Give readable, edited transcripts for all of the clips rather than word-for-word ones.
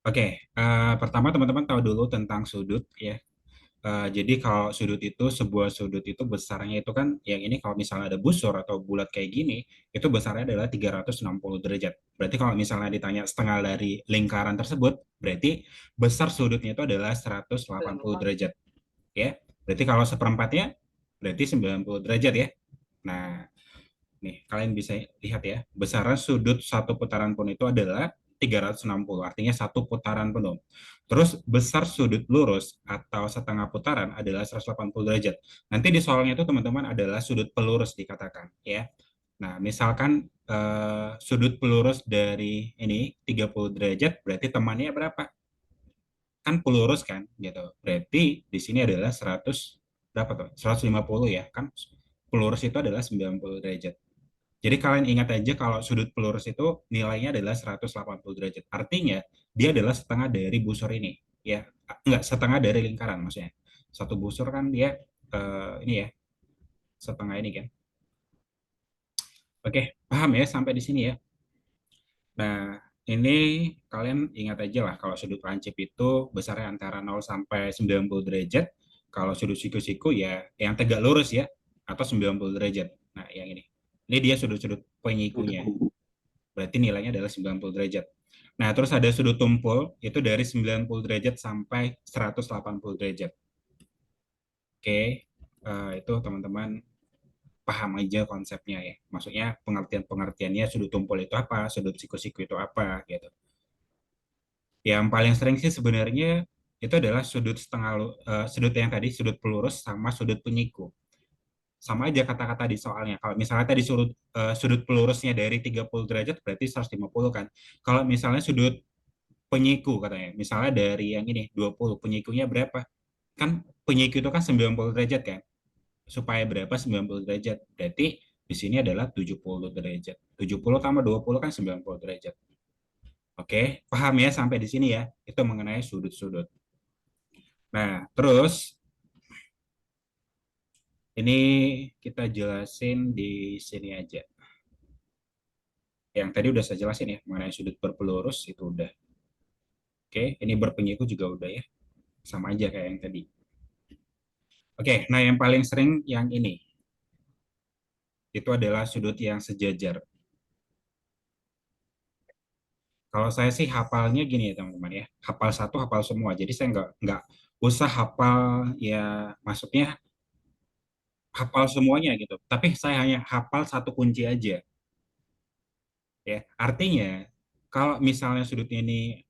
Oke, pertama teman-teman tahu dulu tentang sudut ya. Jadi kalau sudut itu sebuah sudut itu besarnya itu kan yang ini kalau misalnya ada busur atau bulat kayak gini, itu besarnya adalah 360 derajat. Berarti kalau misalnya ditanya setengah dari lingkaran tersebut, berarti besar sudutnya itu adalah 180 derajat ya. Berarti kalau seperempatnya berarti 90 derajat ya. Nah, nih, kalian bisa lihat ya, besaran sudut satu putaran pun itu adalah 360, artinya satu putaran penuh. Terus besar sudut lurus atau setengah putaran adalah 180 derajat. Nanti di soalnya itu teman-teman adalah sudut pelurus dikatakan ya. Nah, misalkan sudut pelurus dari ini 30 derajat, berarti temannya berapa? Kan pelurus kan gitu. Berarti di sini adalah 100 berapa tuh? 150 ya kan? Pelurus itu adalah 90 derajat. Jadi kalian ingat aja kalau sudut pelurus itu nilainya adalah 180 derajat. Artinya dia adalah setengah dari busur ini. Ya, enggak setengah dari lingkaran maksudnya. Satu busur kan dia ini ya, setengah ini kan. Oke, paham ya sampai di sini ya. Nah, ini kalian ingat aja lah kalau sudut lancip itu besarnya antara 0 sampai 90 derajat. Kalau sudut siku-siku ya yang tegak lurus ya atau 90 derajat. Nah, yang ini. Ini dia sudut-sudut penyikunya. Berarti nilainya adalah 90 derajat. Nah, terus ada sudut tumpul, itu dari 90 derajat sampai 180 derajat. Oke, itu teman-teman paham aja konsepnya ya. Maksudnya pengertian-pengertiannya sudut tumpul itu apa, sudut siku-siku itu apa, gitu. Yang paling sering sih sebenarnya itu adalah sudut sudut yang tadi, sudut pelurus sama sudut penyiku. Sama aja kata-kata di soalnya. Kalau misalnya tadi sudut pelurusnya dari 30 derajat berarti 150 kan. Kalau misalnya sudut penyiku katanya. Misalnya dari yang ini 20, penyikunya berapa? Kan penyiku itu kan 90 derajat kan? Supaya berapa 90 derajat? Berarti di sini adalah 70 derajat. 70 tambah 20 kan 90 derajat. Oke, paham ya sampai di sini ya? Itu mengenai sudut-sudut. Nah, terus ini kita jelasin di sini aja. Yang tadi udah saya jelasin ya, mengenai sudut berpelurus itu udah. Oke, ini berpenyiku juga udah ya. Sama aja kayak yang tadi. Oke, nah yang paling sering yang ini. Itu adalah sudut yang sejajar. Kalau saya sih hafalnya gini ya teman-teman ya, hafal satu hafal semua. Jadi saya nggak usah hafal ya, maksudnya hafal semuanya gitu. Tapi saya hanya hafal satu kunci aja ya. Artinya kalau misalnya sudut ini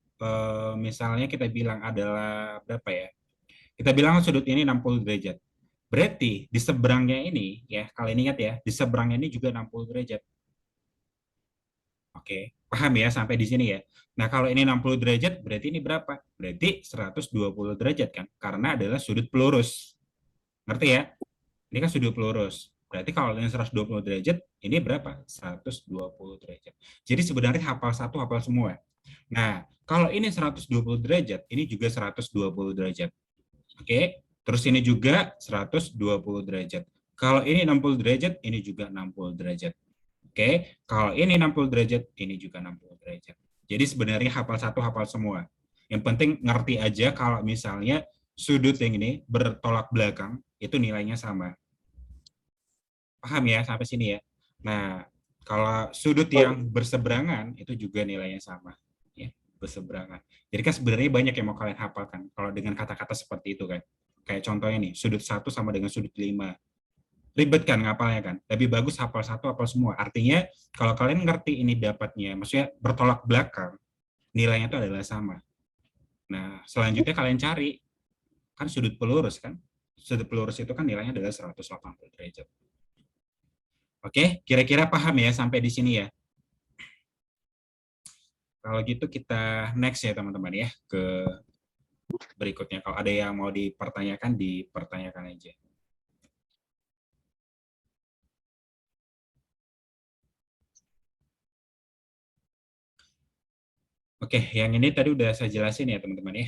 misalnya kita bilang adalah berapa ya? Kita bilang sudut ini 60 derajat. Berarti di seberangnya ini ya, kalian ingat ya, di seberangnya ini juga 60 derajat. Oke, paham ya sampai di sini ya. Nah, kalau ini 60 derajat, berarti ini berapa? Berarti 120 derajat kan? Karena adalah sudut pelurus. Ngerti ya? Ini kan sudut pelurus. Berarti kalau ini 120 derajat, ini berapa? 120 derajat. Jadi sebenarnya hafal satu, hafal semua. Nah, kalau ini 120 derajat, ini juga 120 derajat. Oke? Terus ini juga 120 derajat. Kalau ini 60 derajat, ini juga 60 derajat. Oke, kalau ini 60 derajat, ini juga 60 derajat. Jadi sebenarnya hafal satu, hafal semua. Yang penting ngerti aja kalau misalnya sudut yang ini bertolak belakang, itu nilainya sama. Paham ya sampai sini ya? Nah, kalau sudut yang berseberangan, itu juga nilainya sama. Ya, berseberangan. Jadi kan sebenarnya banyak yang mau kalian hafalkan. Kalau dengan kata-kata seperti itu kan. Kayak contohnya nih, sudut satu sama dengan sudut 5. Ribet kan ngapalnya kan. Lebih bagus hafal satu, hafal semua. Artinya kalau kalian ngerti ini dapatnya, maksudnya bertolak belakang, nilainya itu adalah sama. Nah, selanjutnya kalian cari, kan sudut pelurus kan. Sudut pelurus itu kan nilainya adalah 180 derajat. Oke, kira-kira paham ya sampai di sini ya. Kalau gitu kita next ya teman-teman ya, ke berikutnya. Kalau ada yang mau dipertanyakan, dipertanyakan aja. Oke, yang ini tadi udah saya jelasin ya teman-teman ya.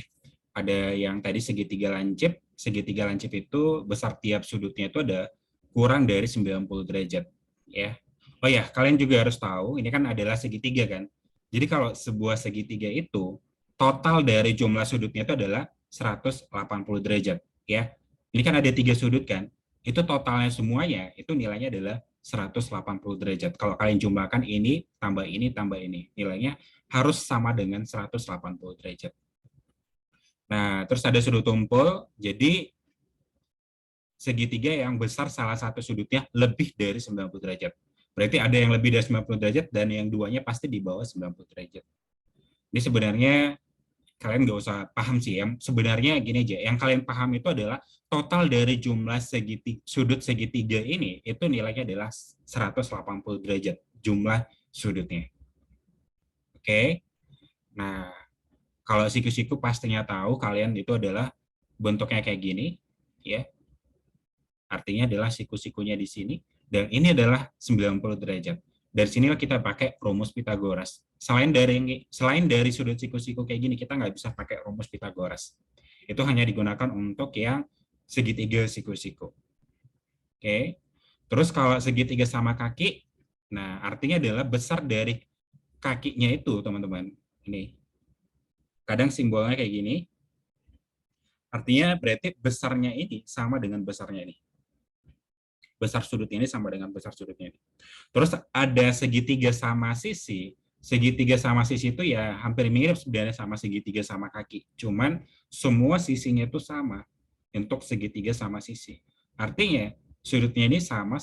Ada yang tadi segitiga lancip. Segitiga lancip itu besar tiap sudutnya itu ada kurang dari 90 derajat. Ya. Oh ya, kalian juga harus tahu, ini kan adalah segitiga kan. Jadi kalau sebuah segitiga itu total dari jumlah sudutnya itu adalah 180 derajat, ya. Ini kan ada 3 sudut kan, itu totalnya semuanya, itu nilainya adalah 180 derajat. Kalau kalian jumlahkan ini, tambah ini, nilainya harus sama dengan 180 derajat. Nah, terus ada sudut tumpul, jadi segitiga yang besar salah satu sudutnya lebih dari 90 derajat. Berarti ada yang lebih dari 90 derajat dan yang duanya pasti di bawah 90 derajat. Ini sebenarnya kalian nggak usah paham sih. Yang sebenarnya gini aja, yang kalian paham itu adalah total dari jumlah sudut segitiga ini, itu nilainya adalah 180 derajat jumlah sudutnya. Oke, nah kalau siku-siku pastinya tahu kalian itu adalah bentuknya kayak gini, ya. Artinya adalah siku-sikunya di sini, dan ini adalah 90 derajat. Dari sinilah kita pakai rumus Pitagoras. Selain dari sudut siku-siku kayak gini, kita nggak bisa pakai rumus Pitagoras. Itu hanya digunakan untuk yang segitiga siku-siku. Oke. Terus kalau segitiga sama kaki, nah artinya adalah besar dari kakinya itu, teman-teman. Ini. Kadang simbolnya kayak gini. Artinya berarti besarnya ini sama dengan besarnya ini. Besar sudut ini sama dengan besar sudutnya ini. Terus ada segitiga sama sisi. Segitiga sama sisi itu ya hampir mirip sebenarnya sama segitiga sama kaki. Cuman semua sisinya itu sama untuk segitiga sama sisi. Artinya sudutnya ini sama,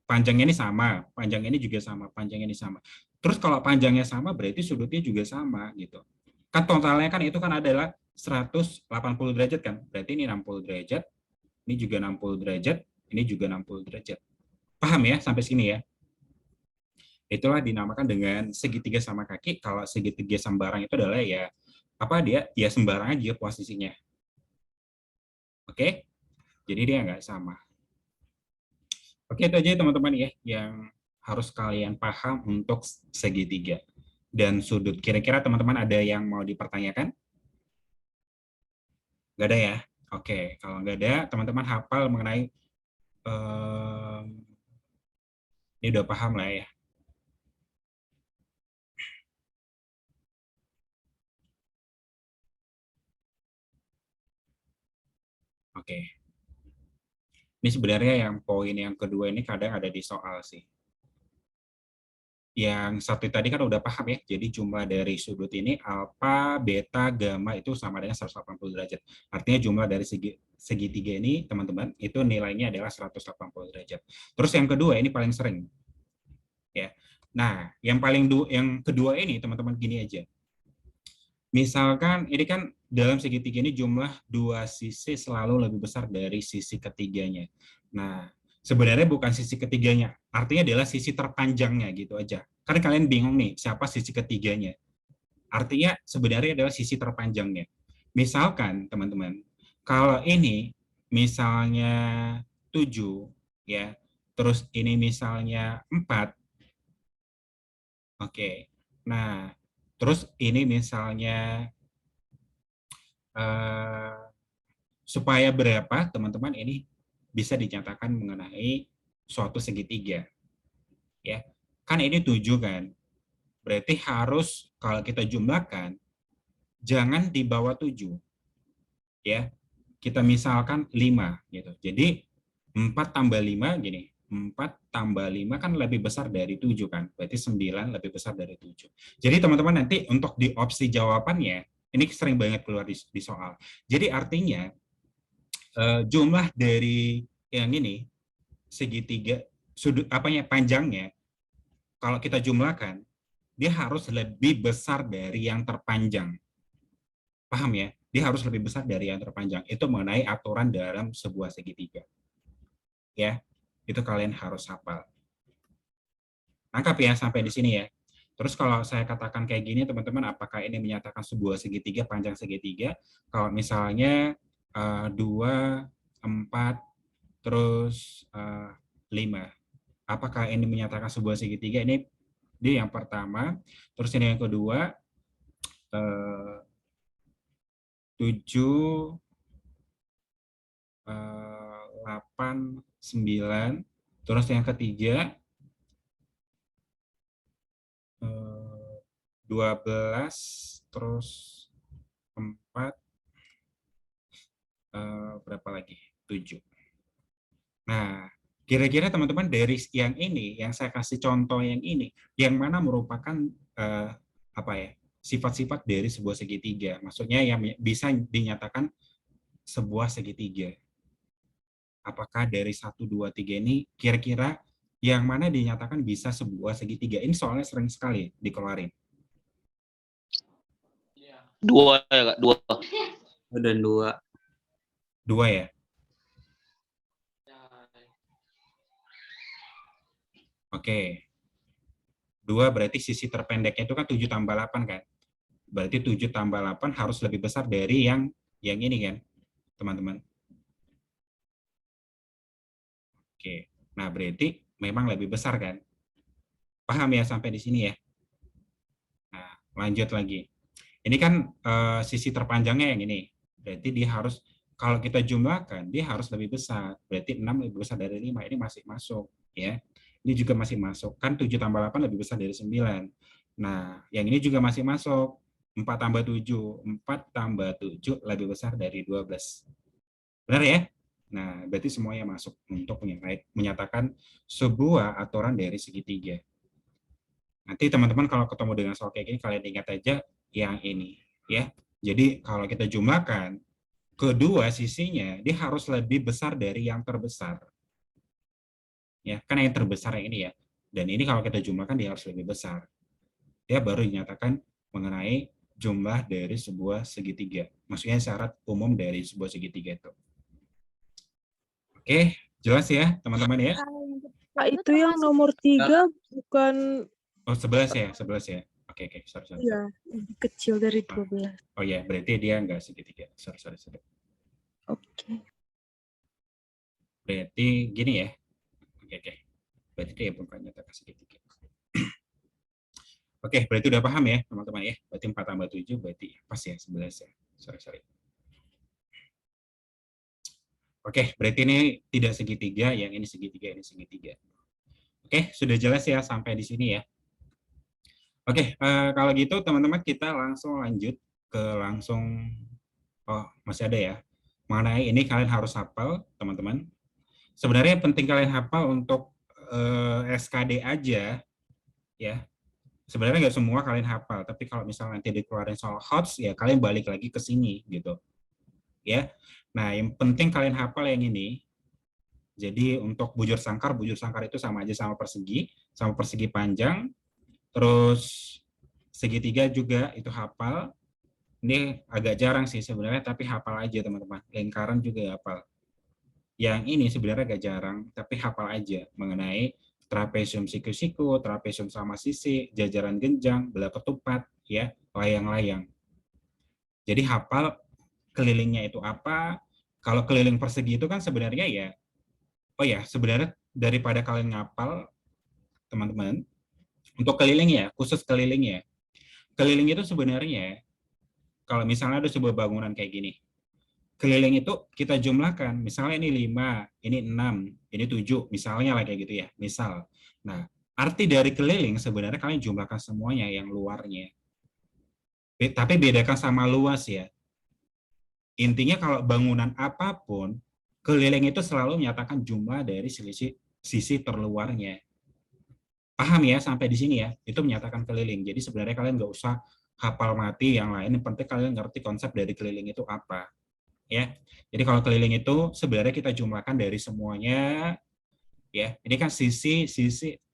panjangnya ini sama, panjangnya ini juga sama, panjangnya ini sama. Terus kalau panjangnya sama berarti sudutnya juga sama gitu. Kan totalnya kan itu kan adalah 180 derajat kan. Berarti ini 60 derajat, ini juga 60 derajat, ini juga 60 derajat. Paham ya sampai sini ya? Itulah dinamakan dengan segitiga sama kaki. Kalau segitiga sembarang itu adalah ya apa dia? Ya sembarang aja posisinya. Oke? Jadi dia nggak sama. Oke, itu aja teman-teman ya yang harus kalian paham untuk segitiga dan sudut. Kira-kira teman-teman ada yang mau dipertanyakan? Nggak ada ya? Oke, kalau nggak ada, teman-teman hafal mengenai ini udah paham lah ya. Oke. Ini sebenarnya yang poin yang kedua ini kadang ada di soal sih. Yang satu tadi kan udah paham ya, jadi jumlah dari sudut ini alfa, beta, gamma itu sama dengan 180 derajat. Artinya jumlah dari segitiga ini, teman-teman, itu nilainya adalah 180 derajat. Terus yang kedua, ini paling sering. Ya. Nah, yang kedua ini, teman-teman, gini aja. Misalkan, ini kan dalam segitiga ini jumlah dua sisi selalu lebih besar dari sisi ketiganya. Nah, sebenarnya bukan sisi ketiganya, artinya adalah sisi terpanjangnya gitu aja. Karena kalian bingung nih, siapa sisi ketiganya? Artinya sebenarnya adalah sisi terpanjangnya. Misalkan, teman-teman, kalau ini misalnya 7, ya, terus ini misalnya 4, oke. Nah, terus ini misalnya eh, supaya berapa, teman-teman, ini bisa dinyatakan mengenai suatu segitiga. Ya, kan ini 7 kan, berarti harus kalau kita jumlahkan jangan di bawah 7 ya. Kita misalkan 5 gitu. Jadi 4 tambah 5 gini. 4 tambah 5 kan lebih besar dari 7 kan. Berarti 9 lebih besar dari 7. Jadi teman-teman nanti untuk di opsi jawabannya ini sering banget keluar di soal. Jadi artinya jumlah dari yang ini segitiga sudut apanya panjangnya kalau kita jumlahkan dia harus lebih besar dari yang terpanjang. Paham ya? Dia harus lebih besar dari yang terpanjang. Itu mengenai aturan dalam sebuah segitiga. Ya, itu kalian harus hafal. Angkap ya sampai di sini ya. Terus kalau saya katakan kayak gini, teman-teman, apakah ini menyatakan sebuah segitiga, panjang segitiga? Kalau misalnya 2, 4, terus 5. Apakah ini menyatakan sebuah segitiga? Ini yang pertama. Terus ini yang kedua, 7, 8, 9. Terus yang ketiga, 12, terus lagi, 7. Nah, kira-kira teman-teman dari yang ini, yang saya kasih contoh yang ini, yang mana merupakan apa ya, sifat-sifat dari sebuah segitiga? Maksudnya yang bisa dinyatakan sebuah segitiga. Apakah dari 1, 2, 3 ini kira-kira yang mana dinyatakan bisa sebuah segitiga? Ini soalnya sering sekali dikeluarin. 2 ya Kak, 2. Dan 2. 2 ya? Oke. 2 berarti sisi terpendeknya itu kan 7 tambah 8 kan? Berarti 7 tambah 8 harus lebih besar dari yang ini kan, teman-teman? Oke. Nah, berarti memang lebih besar kan? Paham ya sampai di sini ya? Nah, lanjut lagi. Ini kan sisi terpanjangnya yang ini. Berarti dia harus, kalau kita jumlahkan, dia harus lebih besar. Berarti 6 lebih besar dari 5. Ini masih masuk. Ya. Ini juga masih masuk. Kan 7 tambah 8 lebih besar dari 9. Nah, yang ini juga masih masuk. 4 tambah 7. 4 tambah 7 lebih besar dari 12. Benar ya? Nah, berarti semuanya masuk untuk menyatakan sebuah aturan dari segitiga. Nanti teman-teman kalau ketemu dengan soal kayak gini, kalian ingat aja yang ini. Ya. Jadi kalau kita jumlahkan, kedua sisinya, dia harus lebih besar dari yang terbesar. Ya, karena yang terbesar yang ini ya. Dan ini kalau kita jumlahkan, dia harus lebih besar. Dia baru dinyatakan mengenai jumlah dari sebuah segitiga. Maksudnya syarat umum dari sebuah segitiga itu. Oke, jelas ya teman-teman ya? Pak, itu yang nomor 3 bukan... Oh, 11 ya, 11 ya. Oke, sorry. Ya, lebih kecil dari 12. Oh ya, berarti dia enggak segitiga. Sorry. Oke. Berarti gini ya. Oke. Berarti dia bukan nyatakan segitiga. Oke, berarti udah paham ya teman-teman ya. Berarti 4 tambah 7 berarti pas ya 11 ya. Sorry. Oke, berarti ini tidak segitiga, yang ini segitiga, ini segitiga. Oke, sudah jelas ya sampai di sini ya. Oke, kalau gitu teman-teman kita langsung lanjut ke masih ada ya. Mengenai ini kalian harus hafal, teman-teman. Sebenarnya penting kalian hafal untuk SKD aja, ya. Sebenarnya nggak semua kalian hafal, tapi kalau misalnya nanti dikeluarin soal HOTS, ya kalian balik lagi ke sini, gitu. Ya. Nah, yang penting kalian hafal yang ini. Jadi untuk bujur sangkar itu sama aja sama persegi panjang. Terus segitiga juga itu hafal. Ini agak jarang sih sebenarnya, tapi hafal aja teman-teman. Lingkaran juga hafal. Yang ini sebenarnya agak jarang, tapi hafal aja mengenai trapesium siku-siku, trapesium sama sisi, jajaran genjang, belah ketupat, ya, layang-layang. Jadi hafal kelilingnya itu apa. Kalau keliling persegi itu kan sebenarnya ya, sebenarnya daripada kalian ngapal, teman-teman, untuk keliling ya, khusus keliling ya. Keliling itu sebenarnya, kalau misalnya ada sebuah bangunan kayak gini, keliling itu kita jumlahkan, misalnya ini 5, ini 6, ini 7, misalnya lah kayak gitu ya, misal. Nah, arti dari keliling sebenarnya kalian jumlahkan semuanya yang luarnya. Tapi bedakan sama luas ya. Intinya kalau bangunan apapun, keliling itu selalu menyatakan jumlah dari sisi terluarnya. Paham ya sampai di sini ya? Itu menyatakan keliling. Jadi sebenarnya kalian nggak usah hafal mati yang lain, yang penting kalian ngerti konsep dari keliling itu apa. Ya. Jadi kalau keliling itu sebenarnya kita jumlahkan dari semuanya, ya. Ini kan sisi,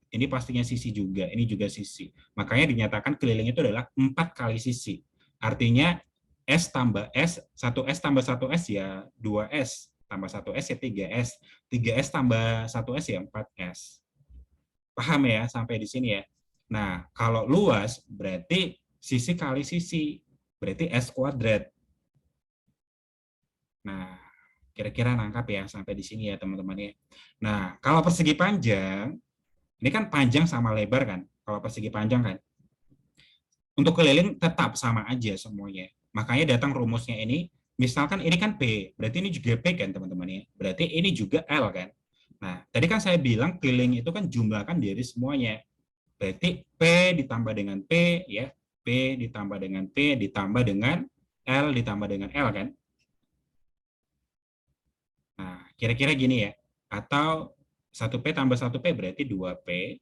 ini pastinya sisi juga, ini juga sisi. Makanya dinyatakan keliling itu adalah 4 kali sisi. Artinya S tambah S, 1S tambah 1S ya 2S, tambah 1S ya 3S, 3S tambah 1S ya 4S. Paham ya sampai di sini ya? Nah, kalau luas berarti sisi kali sisi, berarti S kuadrat. Nah, kira-kira nangkap ya sampai di sini ya teman-teman ya. Nah, kalau persegi panjang, ini kan panjang sama lebar kan? Kalau persegi panjang kan? Untuk keliling tetap sama aja semuanya. Makanya datang rumusnya ini, misalkan ini kan P, berarti ini juga P kan teman-teman ya. Berarti ini juga L kan. Nah, tadi kan saya bilang keliling itu kan jumlahkan dari semuanya. Berarti P ditambah dengan P ya, P ditambah dengan P ditambah dengan L ditambah dengan L kan. Kira-kira gini ya. Atau 1P tambah 1P berarti 2P.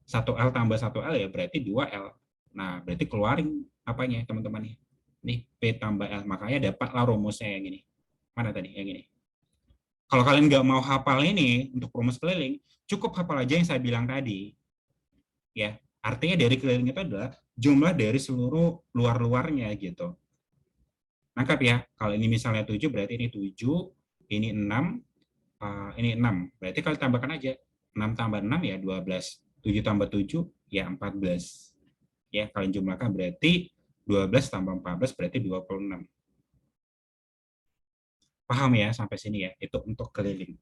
1L tambah 1L ya berarti 2L. Nah, berarti keluarin apanya teman-teman nih. Nih, P tambah L. Makanya dapatlah rumusnya yang ini. Mana tadi? Yang ini. Kalau kalian nggak mau hafal ini untuk rumus keliling, cukup hafal aja yang saya bilang tadi. Ya, artinya dari keliling itu adalah jumlah dari seluruh luar-luarnya gitu. Nangkap ya, kalau ini misalnya 7 berarti ini 7, ini 6, ini 6. Berarti kalau tambahkan aja, 6 tambah 6 ya 12, 7 tambah 7 ya 14. Ya, kalian jumlahkan berarti 12 tambah 14 berarti 26. Paham ya sampai sini ya, itu untuk keliling.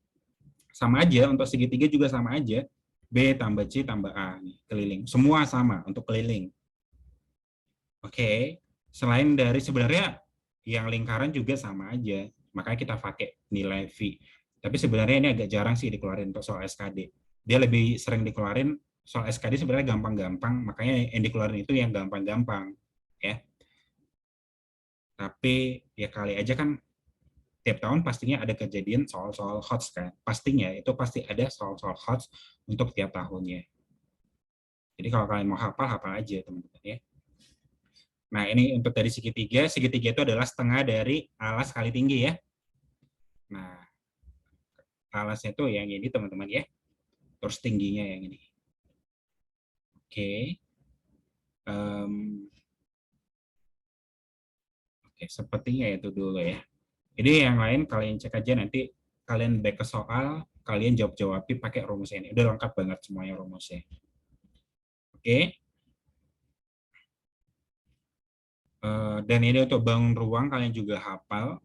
Sama aja, untuk segitiga juga sama aja. B tambah C tambah A, nih, keliling. Semua sama untuk keliling. Oke, selain dari sebenarnya yang lingkaran juga sama aja. Makanya kita pakai nilai V. Tapi sebenarnya ini agak jarang sih dikeluarin untuk soal SKD. Dia lebih sering dikeluarin soal SKD sebenarnya gampang-gampang, makanya yang dikeluarin itu yang gampang-gampang. Ya. Tapi ya kali aja kan tiap tahun pastinya ada kejadian soal-soal HOTS kan. Pastinya itu pasti ada soal-soal HOTS untuk tiap tahunnya. Jadi kalau kalian mau hafal, hafal aja teman-teman ya. Nah ini untuk dari segitiga itu adalah setengah dari alas kali tinggi ya. Nah alasnya itu yang ini teman-teman ya. Terus tingginya yang ini. Oke. Oke, sepertinya itu dulu ya. Jadi yang lain kalian cek aja nanti kalian back ke soal, kalian jawab-jawabin pakai rumus ini. Udah lengkap banget semuanya rumusnya. Oke. Dan ini untuk bangun ruang kalian juga hafal.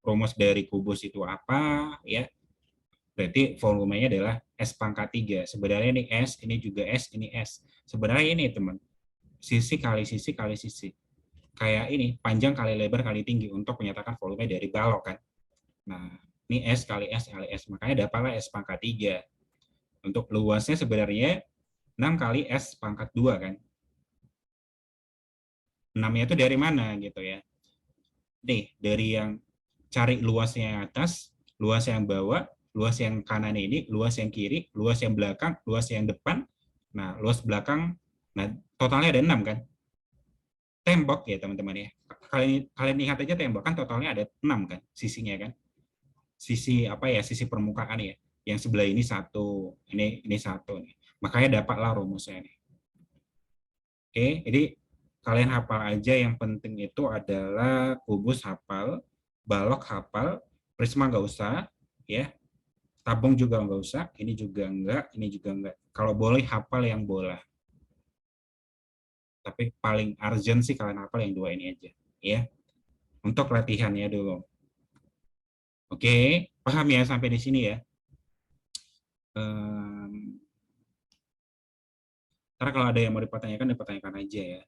Rumus dari kubus itu apa ya? Berarti volumenya adalah S pangkat 3. Sebenarnya ini S, ini juga S, ini S. Sebenarnya ini teman. Sisi kali sisi kali sisi. Kayak ini, panjang kali lebar kali tinggi untuk menyatakan volume dari balok kan. Nah, ini S kali S kali S. Makanya dapatlah S pangkat 3. Untuk luasnya sebenarnya 6 kali S pangkat 2 kan. 6-nya itu dari mana gitu ya. Nih, dari yang cari luasnya yang atas, luas yang bawah, luas yang kanan ini, luas yang kiri, luas yang belakang, luas yang depan. Nah, luas belakang, nah totalnya ada 6 kan. Tembok ya teman-teman ya. Kalian ingat aja tembok kan totalnya ada 6 kan sisinya kan. Sisi apa ya, sisi permukaan ya. Yang sebelah ini 1, ini 1 nih. Makanya dapatlah rumusnya nih. Oke, jadi kalian hafal aja, yang penting itu adalah kubus hafal, balok hafal, prisma nggak usah ya. Tabung juga nggak usah, ini juga enggak, ini juga enggak. Kalau boleh hafal yang bola. Tapi paling urgent sih kalian hafal yang 2 ini aja ya. Untuk latihannya dulu. Oke, paham ya sampai di sini ya? Ntar kalau ada yang mau dipertanyakan aja ya.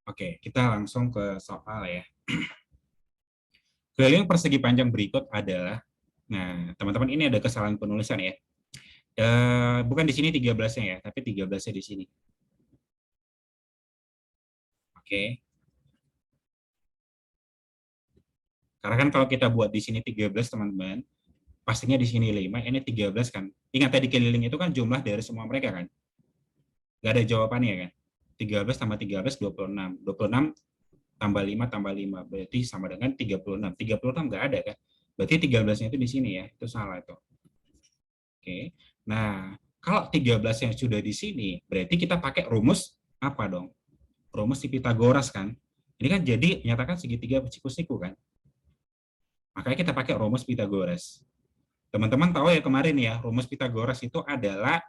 Oke, kita langsung ke soal ya. Keliling persegi panjang berikut adalah, nah teman-teman ini ada kesalahan penulisan ya. Bukan di sini 13-nya ya, tapi 13-nya di sini. Oke. Karena kan kalau kita buat di sini 13 teman-teman, pastinya di sini 5, ini 13 kan. Ingat tadi keliling itu kan jumlah dari semua mereka kan. Nggak ada jawabannya kan. 13 tambah 13, 26. 26 tambah 5 tambah 5, berarti sama dengan 36. 36 nggak ada kan. Berarti 13-nya itu di sini ya, itu salah itu. Oke. Nah, kalau 13 yang sudah di sini, berarti kita pakai rumus apa dong? Rumus si Pitagoras kan. Ini kan jadi menyatakan segitiga siku-siku kan. Makanya kita pakai rumus Pitagoras. Teman-teman tahu ya kemarin ya, rumus Pitagoras itu adalah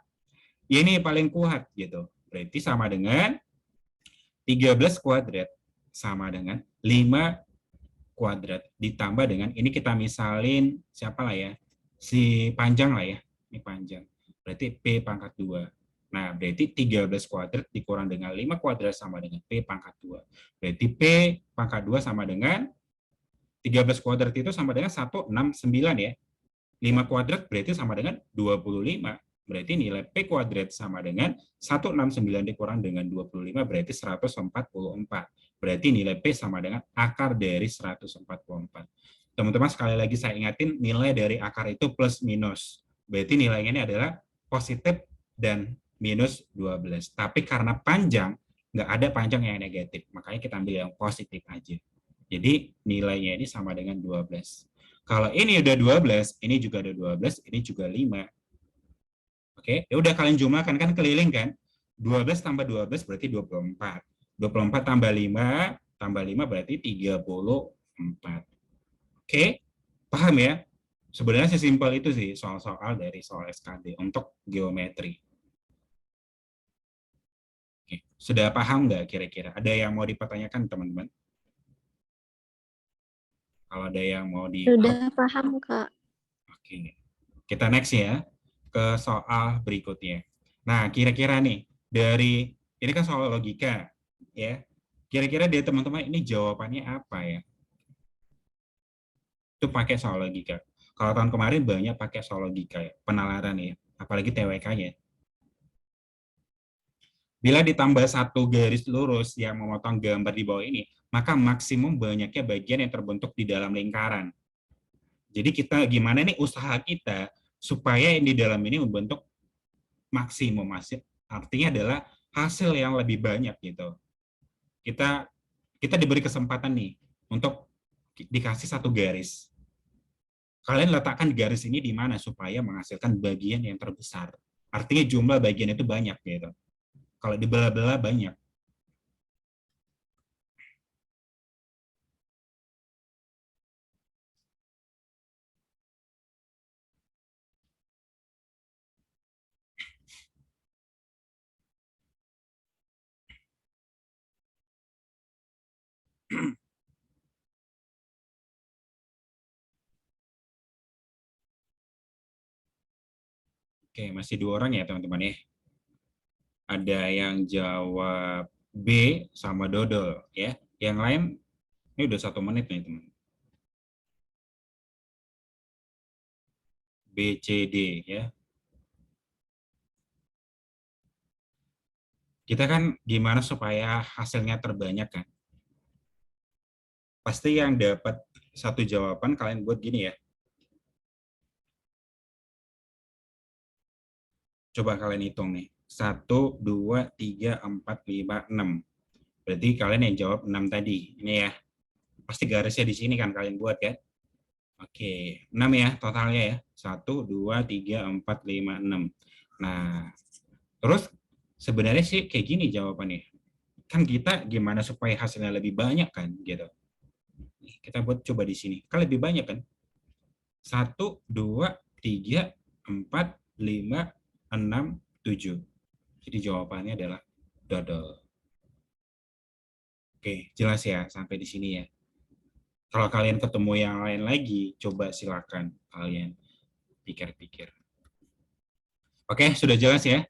ya ini paling kuat gitu. Berarti sama dengan 13 kuadrat sama dengan 5 kuadrat ditambah dengan ini kita misalin siapa lah ya, si panjang lah ya, ini panjang. Berarti P pangkat 2. Nah, berarti 13 kuadrat dikurang dengan 5 kuadrat sama dengan P pangkat 2. Berarti P pangkat 2 sama dengan 13 kuadrat itu sama dengan 169 ya. 5 kuadrat berarti sama dengan 25. Berarti nilai P kuadrat sama dengan 169 dikurang dengan 25 berarti 144. Berarti nilai P sama dengan akar dari 144. Teman-teman sekali lagi saya ingatin, nilai dari akar itu plus minus. Berarti nilainya ini adalah positif dan minus 12. Tapi karena panjang, nggak ada panjang yang negatif. Makanya kita ambil yang positif aja. Jadi nilainya ini sama dengan 12. Kalau ini udah 12, ini juga ada 12, ini juga 5. Oke, ya udah kalian jumlahkan, kan keliling kan? 12 tambah 12 berarti 24. 24 tambah 5 berarti 34. Oke, paham ya? Sebenarnya sesimpel itu sih soal-soal dari soal SKD untuk geometri. Oke, sudah paham nggak kira-kira? Ada yang mau dipertanyakan teman-teman? Kalau ada yang mau di... Sudah paham, Kak. Oke, kita next ya ke soal berikutnya. Nah, kira-kira nih dari ini kan soal logika ya. Kira-kira dari teman-teman ini jawabannya apa ya? Itu pakai soal logika. Kalau tahun kemarin banyak pakai soal logika ya, penalaran ya, apalagi TWK-nya. Bila ditambah satu garis lurus yang memotong gambar di bawah ini, maka maksimum banyaknya bagian yang terbentuk di dalam lingkaran. Jadi kita gimana nih usaha kita supaya yang di dalam ini membentuk maksimum hasil. Artinya adalah hasil yang lebih banyak gitu. Kita diberi kesempatan nih untuk dikasih satu garis. Kalian letakkan garis ini di mana supaya menghasilkan bagian yang terbesar. Artinya jumlah bagian itu banyak gitu. Kalau dibelah-belah banyak. Oke, masih 2 orang ya teman-teman ya. Ada yang jawab B sama dodol ya. Yang lain ini udah 1 menit nih teman. B, C, D ya. Kita kan gimana supaya hasilnya terbanyak kan? Pasti yang dapat satu jawaban kalian buat gini ya. Coba kalian hitung nih. 1, 2, 3, 4, 5, 6. Berarti kalian yang jawab 6 tadi. Ini ya. Pasti garisnya di sini kan kalian buat ya. Oke, 6 ya totalnya ya. 1, 2, 3, 4, 5, 6. Nah, terus sebenarnya sih kayak gini jawabannya. Kan kita gimana supaya hasilnya lebih banyak kan gitu. Kita buat coba di sini. Kan lebih banyak kan? 1, 2, 3, 4, 5, 6, 7. Jadi jawabannya adalah dodol. Oke, jelas ya sampai di sini ya. Kalau kalian ketemu yang lain lagi, coba silakan kalian pikir-pikir. Oke, sudah jelas ya?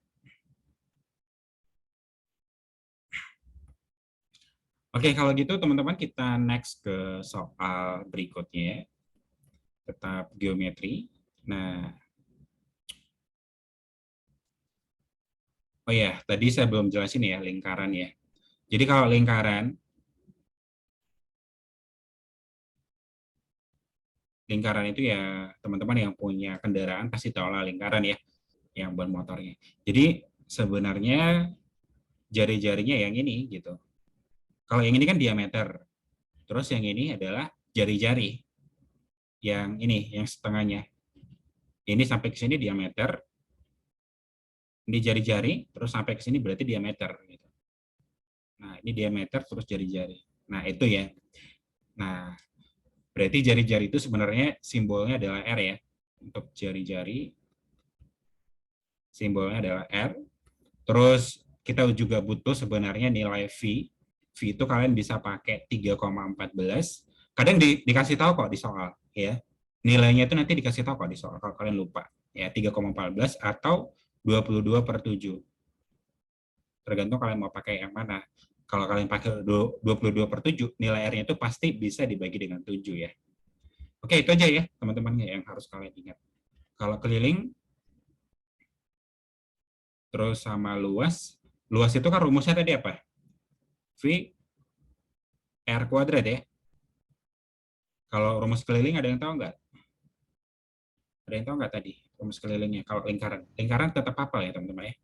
Oke, kalau gitu teman-teman kita next ke soal berikutnya. Tetap geometri. Nah, oh ya, tadi saya belum jelasin ya lingkaran ya. Jadi kalau lingkaran itu ya teman-teman yang punya kendaraan pasti tahu lah lingkaran ya, yang ban motornya. Jadi sebenarnya jari-jarinya yang ini gitu. Kalau yang ini kan diameter, terus yang ini adalah jari-jari. Yang ini, yang setengahnya. Ini sampai ke sini diameter, ini jari-jari, terus sampai ke sini berarti diameter. Gitu. Nah, ini diameter terus jari-jari. Nah, itu ya. Nah, berarti jari-jari itu sebenarnya simbolnya adalah R ya. Untuk jari-jari, simbolnya adalah R. Terus kita juga butuh sebenarnya nilai V. V itu kalian bisa pakai 3,14. Kadang dikasih tahu kok di soal. Ya. Nilainya itu nanti dikasih tahu kok di soal kalau kalian lupa. Ya, 3,14 atau 22/7. Tergantung kalian mau pakai yang mana. Kalau kalian pakai 22/7, nilai R-nya itu pasti bisa dibagi dengan 7 ya. Oke, itu aja ya teman-teman yang harus kalian ingat. Kalau keliling, terus sama luas. Luas itu kan rumusnya tadi apa? V R kuadrat ya. Kalau rumus keliling ada yang tahu nggak? Ada yang tahu nggak tadi rumus kelilingnya? Kalau lingkaran, lingkaran tetap hafal ya teman-teman ya.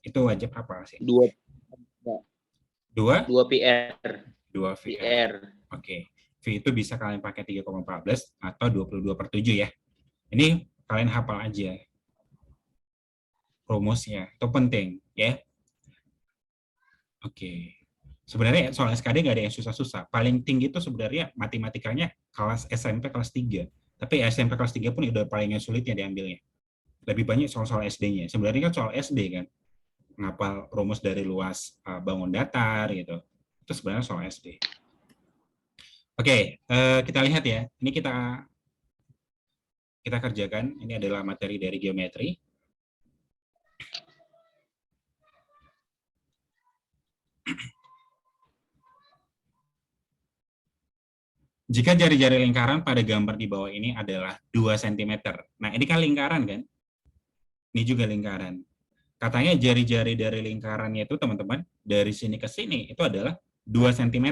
Itu wajib hafal sih. 2 2 PR. 2 VR. PR. Oke. V itu bisa kalian pakai 3,14 atau 22/7 ya. Ini kalian hafal aja rumusnya. Itu penting ya. Oke. Sebenarnya soal SKD nggak ada yang susah-susah. Paling tinggi itu sebenarnya matematikanya kelas SMP kelas 3. Tapi SMP kelas 3 pun udah paling sulitnya diambilnya. Lebih banyak soal-soal SD-nya. Sebenarnya kan soal SD kan. Ngapal rumus dari luas bangun datar gitu. Itu sebenarnya soal SD. Oke, kita lihat ya. Ini kita kerjakan. Ini adalah materi dari geometri. Jika jari-jari lingkaran pada gambar di bawah ini adalah 2 cm. Nah, ini kan lingkaran kan? Ini juga lingkaran. Katanya jari-jari dari lingkarannya itu, teman-teman, dari sini ke sini itu adalah 2 cm.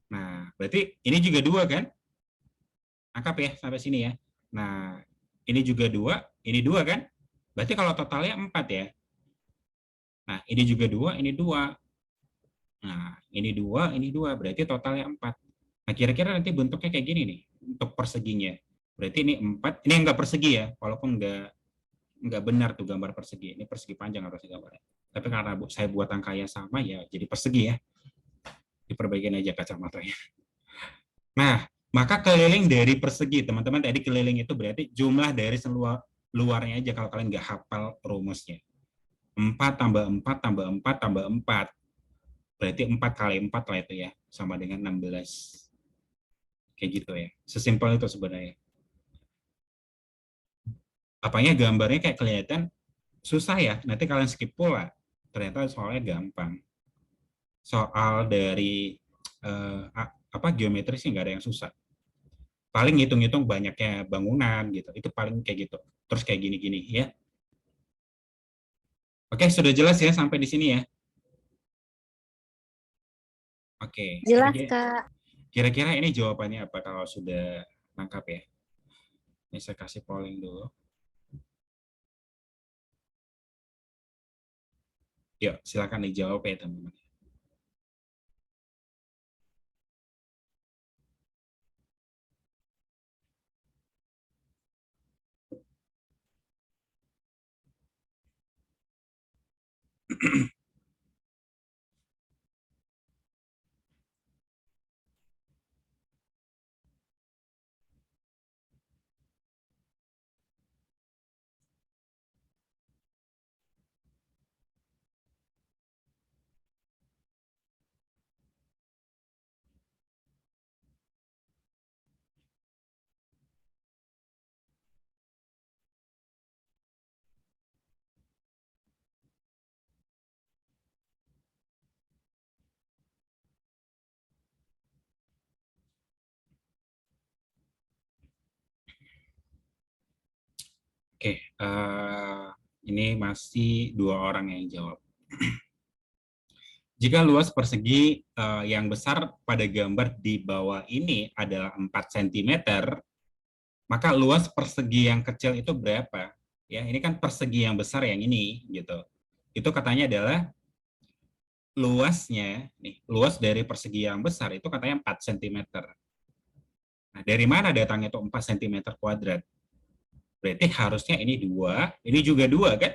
Nah, berarti ini juga 2 kan? Angkap ya sampai sini ya. Nah, ini juga 2, ini 2 kan? Berarti kalau totalnya 4 ya. Nah, ini juga 2, ini 2. Nah, ini 2, ini 2. Berarti totalnya 4. Nah, kira-kira nanti bentuknya kayak gini nih untuk perseginya. Berarti ini 4, ini enggak persegi ya, walaupun enggak benar tuh gambar persegi. Ini persegi panjang harusnya gambarnya. Tapi karena saya buat angkanya sama ya jadi persegi ya. Diperbaikin aja kacamatanya. Nah, maka keliling dari persegi, teman-teman, tadi keliling itu berarti jumlah dari luarnya aja kalau kalian nggak hafal rumusnya. 4 tambah 4 tambah 4 tambah 4. Berarti 4 kali 4 lah itu ya, sama dengan 16. Kayak gitu ya. Sesimpel itu sebenarnya. Apanya gambarnya kayak kelihatan susah ya. Nanti kalian skip pula. Ternyata soalnya gampang. Soal dari geometri sih nggak ada yang susah. Paling hitung-hitung banyaknya bangunan gitu. Itu paling kayak gitu. Terus kayak gini-gini ya. Oke, sudah jelas ya sampai di sini ya. Oke. Jelas, Kak. Kira-kira ini jawabannya apa kalau sudah lengkap ya? Ini saya kasih polling dulu. Yuk, silakan dijawab ya teman-teman. Oke, ini masih 2 orang yang jawab. Jika luas persegi yang besar pada gambar di bawah ini adalah 4 cm, maka luas persegi yang kecil itu berapa? Ya, ini kan persegi yang besar yang ini gitu. Itu katanya adalah luasnya, nih, luas dari persegi yang besar itu katanya 4 cm. Nah, dari mana datangnya itu 4 cm kuadrat? Berarti harusnya ini 2, ini juga 2 kan?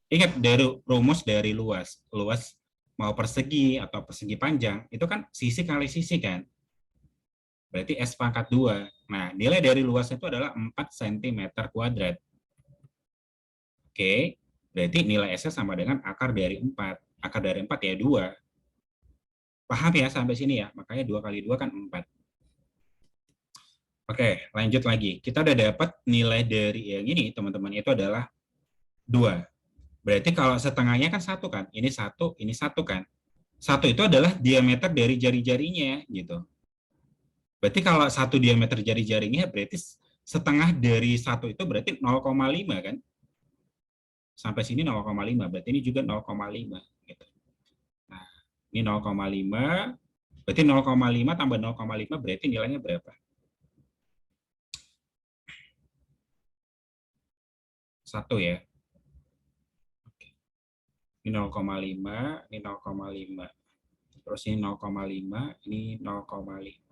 Ingat dari rumus dari luas. Luas mau persegi atau persegi panjang, itu kan sisi kali sisi kan? Berarti S pangkat 2. Nah, nilai dari luas itu adalah 4 cm kuadrat. Oke, berarti nilai S-nya sama dengan akar dari 4. Akar dari 4 ya 2. Paham ya sampai sini ya? Makanya 2 kali 2 kan 4. Oke, lanjut lagi. Kita udah dapat nilai dari yang ini, teman-teman, itu adalah 2. Berarti kalau setengahnya kan 1 kan? Ini 1, ini 1 kan? 1 itu adalah diameter dari jari-jarinya gitu. Berarti kalau 1 diameter jari-jarinya berarti setengah dari 1 itu berarti 0,5 kan? Sampai sini 0,5, berarti ini juga 0,5 gitu. Nah, ini 0,5, Berarti 0,5 tambah 0,5 berarti nilainya berapa? 1 ya. Ini 0,5, ini 0,5. Terus ini 0,5, ini 0,5.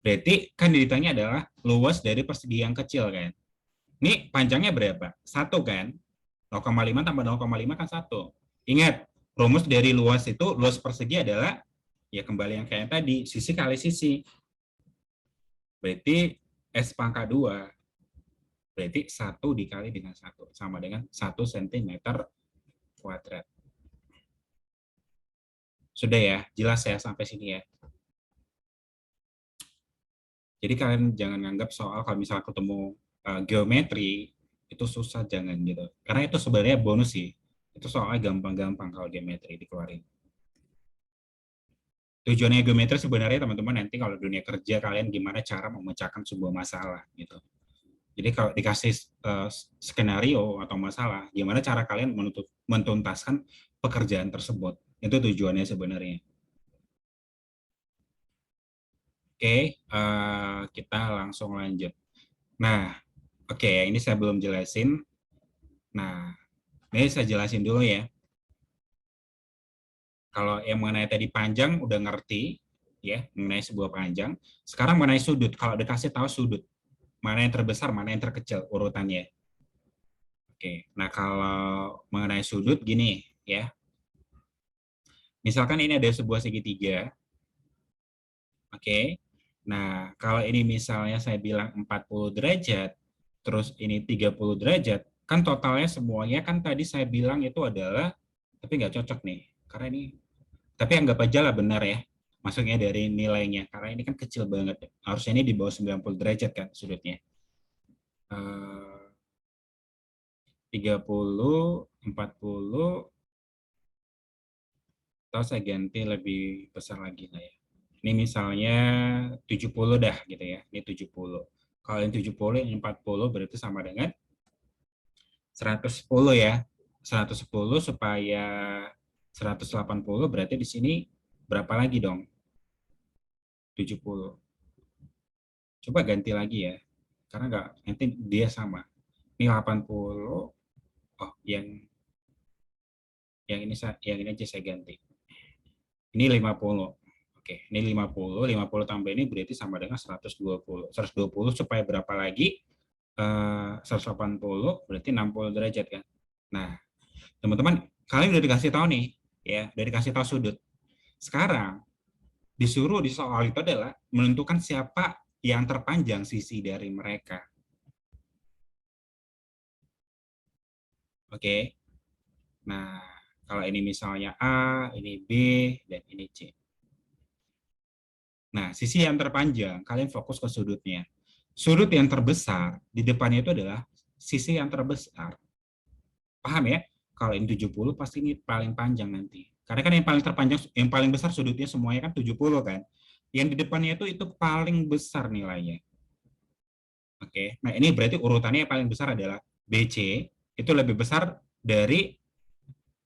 Berarti kan ditanya adalah luas dari persegi yang kecil kan. Ini panjangnya berapa? 1 kan? 0,5 tambah 0,5 kan 1. Ingat, rumus dari luas itu, luas persegi adalah, ya kembali yang kayak tadi, sisi kali sisi. Berarti S pangkat 2. Berarti 1 dikali dengan 1. Sama dengan 1 cm kuadrat. Sudah ya? Jelas ya sampai sini ya? Jadi kalian jangan nganggap soal kalau misalnya ketemu geometri itu susah, jangan gitu. Karena itu sebenarnya bonus sih. Itu soalnya gampang-gampang kalau geometri dikeluarin. Tujuannya geometri sebenarnya teman-teman nanti kalau dunia kerja kalian gimana cara memecahkan sebuah masalah gitu. Jadi kalau dikasih skenario atau masalah, gimana cara kalian menuntaskan pekerjaan tersebut. Itu tujuannya sebenarnya. Oke, kita langsung lanjut. Nah, oke, ini saya belum jelasin. Nah, ini saya jelasin dulu ya. Kalau yang mengenai tadi panjang udah ngerti, ya, mengenai sebuah panjang. Sekarang mengenai sudut, kalau dikasih tahu sudut, mana yang terbesar, mana yang terkecil urutannya. Oke, nah kalau mengenai sudut gini, ya. Misalkan ini ada sebuah segitiga. Oke. Nah, kalau ini misalnya saya bilang 40 derajat, terus ini 30 derajat, kan totalnya semuanya kan tadi saya bilang itu adalah, tapi nggak cocok nih, karena ini, tapi anggap aja lah benar ya, maksudnya dari nilainya, karena ini kan kecil banget, harusnya ini di bawah 90 derajat kan sudutnya. 30, 40, atau saya ganti lebih besar lagi lah ya. Ini misalnya 70 dah gitu ya. Ini 70. Kalau yang 70, yang 40 berarti sama dengan 110 ya. 110 supaya 180 berarti di sini berapa lagi dong? 70. Coba ganti lagi ya. Karena enggak, nanti dia sama. Ini 80. Oh, yang ini aja saya ganti. Ini 50. Oke, ini 50 tambah ini berarti sama dengan 120. 120 supaya berapa lagi? 180 berarti 60 derajat kan. Nah, teman-teman, kalian udah dikasih tahu nih, ya, udah dikasih tahu sudut. Sekarang disuruh di soal itu adalah menentukan siapa yang terpanjang sisi dari mereka. Oke. Nah, kalau ini misalnya A, ini B, dan ini C. Nah, sisi yang terpanjang, kalian fokus ke sudutnya. Sudut yang terbesar di depannya itu adalah sisi yang terbesar. Paham ya? Kalau ini 70 pasti ini paling panjang nanti. Karena kan yang paling terpanjang, yang paling besar sudutnya semuanya kan 70 kan. Yang di depannya itu paling besar nilainya. Oke. Nah, ini berarti urutannya yang paling besar adalah BC, itu lebih besar dari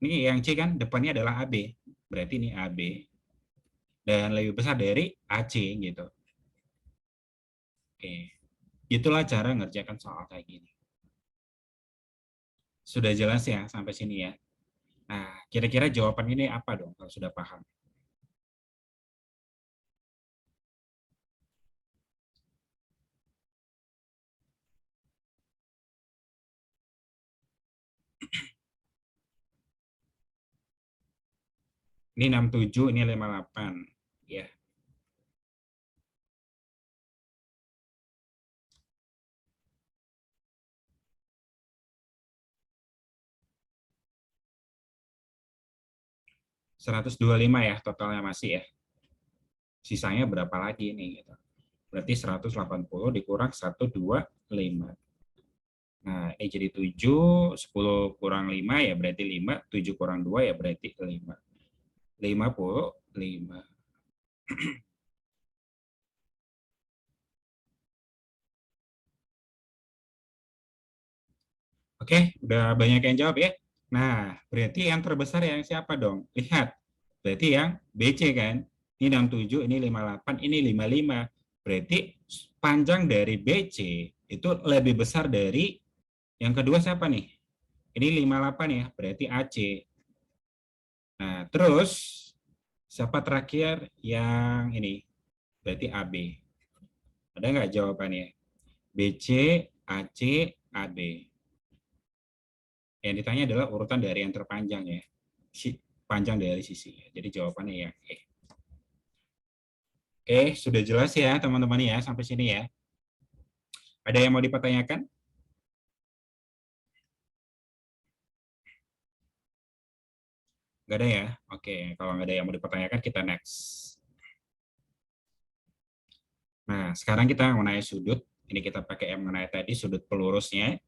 ini yang C kan depannya adalah AB. Berarti ini AB. Dan lebih besar dari AC gitu. Oke. Itulah cara ngerjakan soal kayak gini. Sudah jelas ya sampai sini ya? Nah, kira-kira jawaban ini apa dong kalau sudah paham? Ini 67, ini 58. Ya. ...125 ya totalnya masih ya. Sisanya berapa lagi nih? Gitu. Berarti 180 dikurang 125. Nah, ini jadi 7, 10 kurang 5 ya berarti 5, 7 kurang 2 ya berarti 5. 55. Oke, udah banyak yang jawab ya. Nah, berarti yang terbesar yang siapa dong? Lihat, berarti yang BC kan. Ini 67, ini 58, ini 55. Berarti panjang dari BC itu lebih besar dari yang kedua siapa nih? Ini 58 ya, berarti AC. Nah, terus siapa terakhir yang ini? Berarti AB. Ada nggak jawabannya? BC, AC, AB. Yang ditanya adalah urutan dari yang terpanjang ya. Panjang dari sisi. Jadi jawabannya yang E. Oke, sudah jelas ya teman-teman ya sampai sini ya. Ada yang mau dipertanyakan? Nggak ada ya? Oke, kalau nggak ada yang mau dipertanyakan, kita next. Nah, sekarang kita mengenai sudut. Ini kita pakai yang mengenai tadi sudut pelurusnya.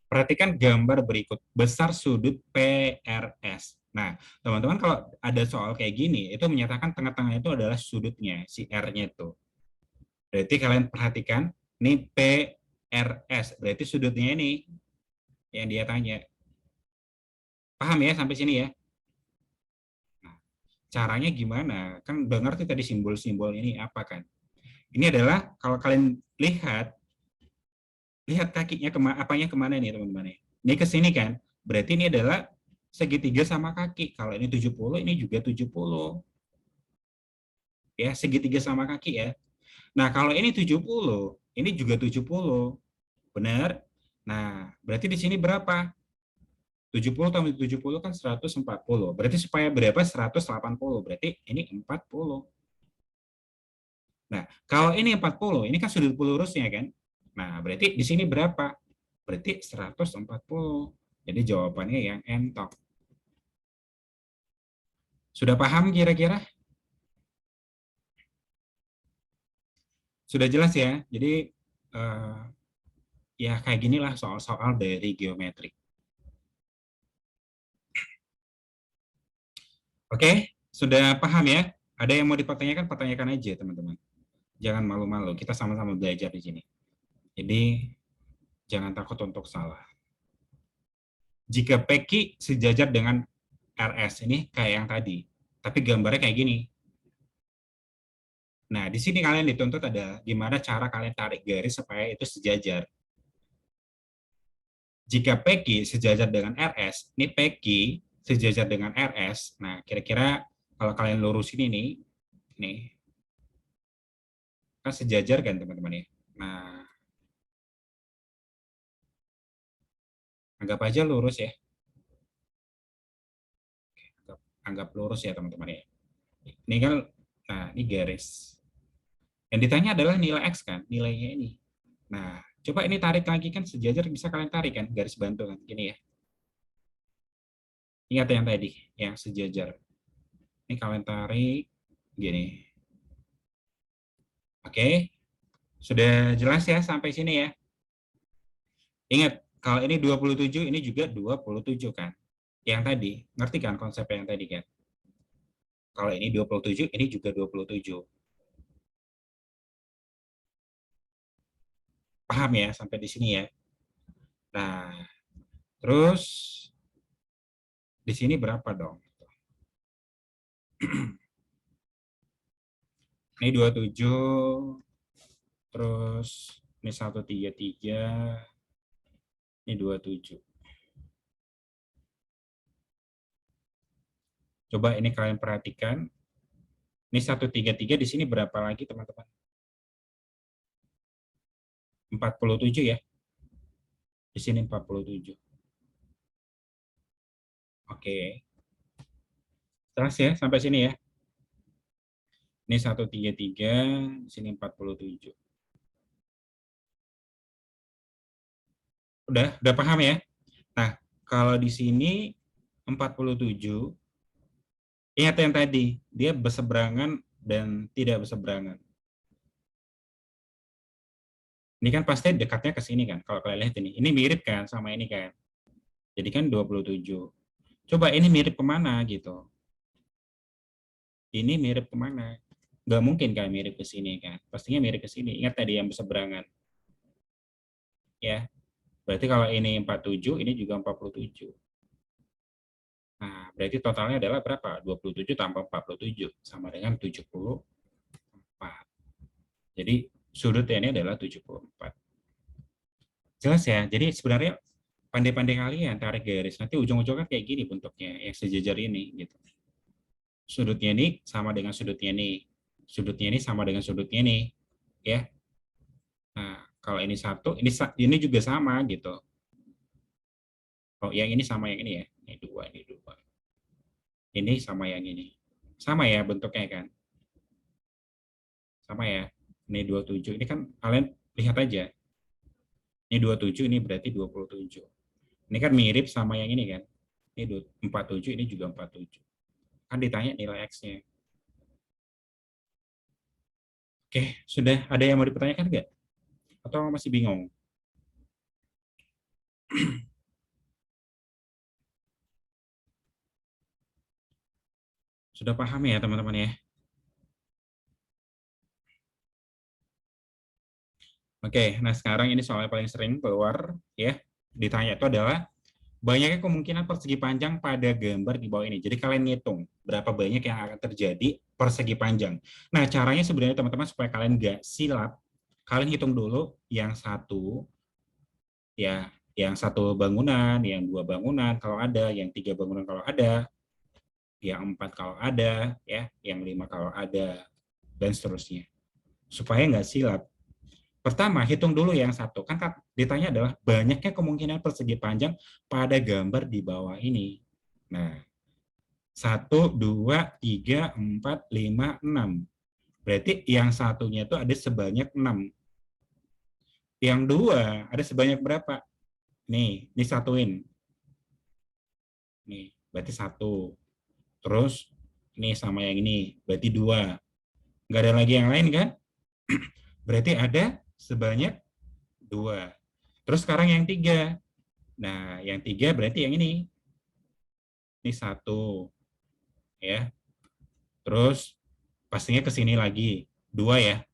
Perhatikan gambar berikut. Besar sudut PRS. Nah, teman-teman kalau ada soal kayak gini, itu menyatakan tengah-tengah itu adalah sudutnya, si R-nya itu. Berarti kalian perhatikan, ini PRS. Berarti sudutnya ini yang dia tanya. Paham ya sampai sini ya? Nah, caranya gimana? Kan udah ngerti tadi simbol-simbol ini apa kan? Ini adalah kalau kalian lihat kakinya apanya kemana nih teman-teman? Ini ke sini kan? Berarti ini adalah segitiga sama kaki. Kalau ini 70, ini juga 70. Ya, segitiga sama kaki ya. Nah, kalau ini 70, ini juga 70. Benar? Nah, berarti di sini berapa? 70 tambah 70 kan 140. Berarti supaya berapa? 180. Berarti ini 40. Nah, kalau ini 40, ini kan sudut pelurusnya kan? Nah, berarti di sini berapa? Berarti 140. Jadi jawabannya yang entok. Sudah paham kira-kira? Sudah jelas ya? Jadi, ya kayak ginilah soal-soal dari geometri. Oke, sudah paham ya? Ada yang mau dipertanyakan, pertanyakan aja teman-teman. Jangan malu-malu, kita sama-sama belajar di sini. Jadi, jangan takut untuk salah. Jika PQ sejajar dengan RS, ini kayak yang tadi. Tapi gambarnya kayak gini. Nah, di sini kalian dituntut ada gimana cara kalian tarik garis supaya itu sejajar. Jika PQ sejajar dengan RS, ini PQ sejajar dengan RS. Nah, kira-kira kalau kalian lurusin ini, kan sejajar kan teman-teman ya. Nah, anggap aja lurus ya. Anggap lurus ya teman-teman ya. Ini kan, nah ini garis. Yang ditanya adalah nilai X kan, nilainya ini. Nah, coba ini tarik lagi kan sejajar, bisa kalian tarik kan, garis bantu kan, gini ya. Ingat yang tadi, yang sejajar. Ini kalian tarik, gini. Oke, sudah jelas ya sampai sini ya. Ingat, kalau ini 27, ini juga 27 kan. Yang tadi, ngerti kan konsep yang tadi kan? Kalau ini 27, ini juga 27. Paham ya sampai di sini ya? Nah, terus di sini berapa dong? Ini 27, terus ini 133, ini 27. Coba ini kalian perhatikan. Ini 133 di sini berapa lagi teman-teman? 47 ya. Di sini 47. Oke. Jelas ya sampai sini ya. Ini 133, di sini 47. Udah paham ya? Nah, kalau di sini 47, ingat yang tadi, dia berseberangan dan tidak berseberangan. Ini kan pasti dekatnya ke sini kan, kalau kalian lihat ini. Ini mirip kan sama ini kan. Jadi kan 27. Coba ini mirip kemana gitu. Ini mirip kemana? Nggak mungkin kan mirip ke sini kan. Pastinya mirip ke sini. Ingat tadi yang berseberangan. Ya, berarti kalau ini 47, ini juga 47. Nah, berarti totalnya adalah berapa? 27 tambah 47 sama dengan 74. Jadi sudutnya ini adalah 74. Jelas ya? Jadi sebenarnya pandai-pandai kalian tarik garis. Nanti ujung-ujungnya kayak gini bentuknya, yang sejajar ini. Gitu. Sudutnya ini sama dengan sudutnya ini. Sudutnya ini sama dengan sudutnya ini. Ya. Nah, kalau ini satu, ini juga sama gitu. Oh, yang ini sama yang ini ya. Ini dua, ini dua. Ini sama yang ini. Sama ya bentuknya kan? Sama ya. Ini 27. Ini kan kalian lihat aja. Ini 27, ini berarti 27. Ini kan mirip sama yang ini kan. Ini 47, ini juga 47. Kan ditanya nilai X-nya. Oke, sudah ada yang mau dipertanyakan nggak? Atau masih bingung? Sudah paham ya teman-teman ya? Oke, nah sekarang ini soal yang paling sering keluar ya ditanya itu adalah banyaknya kemungkinan persegi panjang pada gambar di bawah ini. Jadi kalian ngitung berapa banyak yang akan terjadi persegi panjang. Nah caranya sebenarnya teman-teman supaya kalian nggak silap, kalian hitung dulu yang satu ya, yang satu bangunan, yang dua bangunan kalau ada, yang tiga bangunan kalau ada, yang empat kalau ada, ya, yang lima kalau ada, dan seterusnya. Supaya nggak silap. Pertama, hitung dulu yang satu. Kan ditanya adalah banyaknya kemungkinan persegi panjang pada gambar di bawah ini. Nah, 1, 2, 3, 4, 5, 6. Berarti yang satunya itu ada sebanyak 6. Yang dua ada sebanyak berapa? Nih, disatuin. Nih, berarti 1. Terus, ini sama yang ini, berarti 2. Nggak ada lagi yang lain kan? Berarti ada sebanyak 2. Terus sekarang yang 3. Nah, yang 3 berarti yang ini. Ini 1. Ya. Terus pastinya ke sini lagi. 2 ya.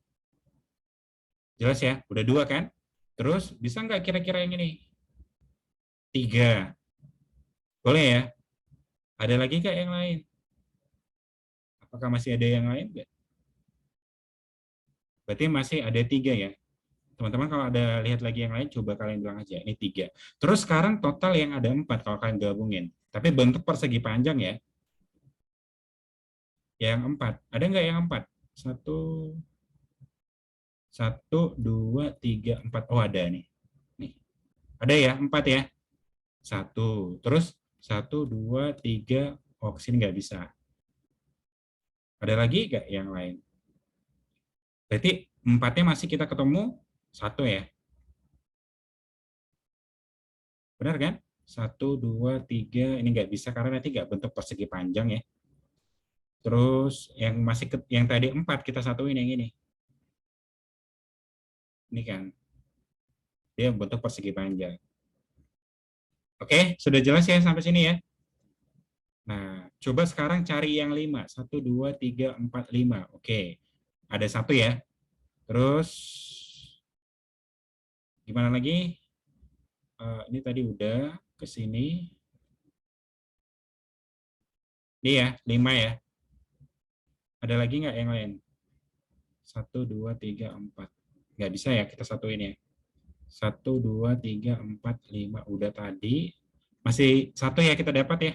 Jelas ya? Udah 2 kan? Terus bisa nggak kira-kira yang ini? 3. Boleh ya? Ada lagi nggak yang lain? Apakah masih ada yang lain nggak? Berarti masih ada 3 ya. Teman-teman kalau ada lihat lagi yang lain, coba kalian bilang aja. Ini 3. Terus sekarang total yang ada 4 kalau kalian gabungin. Tapi bentuk persegi panjang ya. Yang 4. Ada nggak yang 4? 1, 2, 3, 4. Oh ada nih. Nih. Ada ya 4 ya. 1. Terus 1, 2, 3. Oh kesini nggak bisa. Ada lagi nggak yang lain? Berarti 4-nya masih kita ketemu 1 ya. Benar kan? 1, 2, 3. Ini nggak bisa karena nanti nggak bentuk persegi panjang ya. Terus yang masih yang tadi 4 kita satuin yang ini. Ini kan. Dia bentuk persegi panjang. Oke, sudah jelas ya sampai sini ya? Nah, coba sekarang cari yang 5. 1, 2, 3, 4, 5. Oke, ada 1 ya. Terus, gimana lagi? Ini tadi udah ke sini. Ini ya, 5 ya. Ada lagi nggak yang lain? 1, 2, 3, 4. Nggak bisa ya, kita satuin ya. 1, 2, 3, 4, 5. Udah tadi. Masih 1 ya kita dapat ya.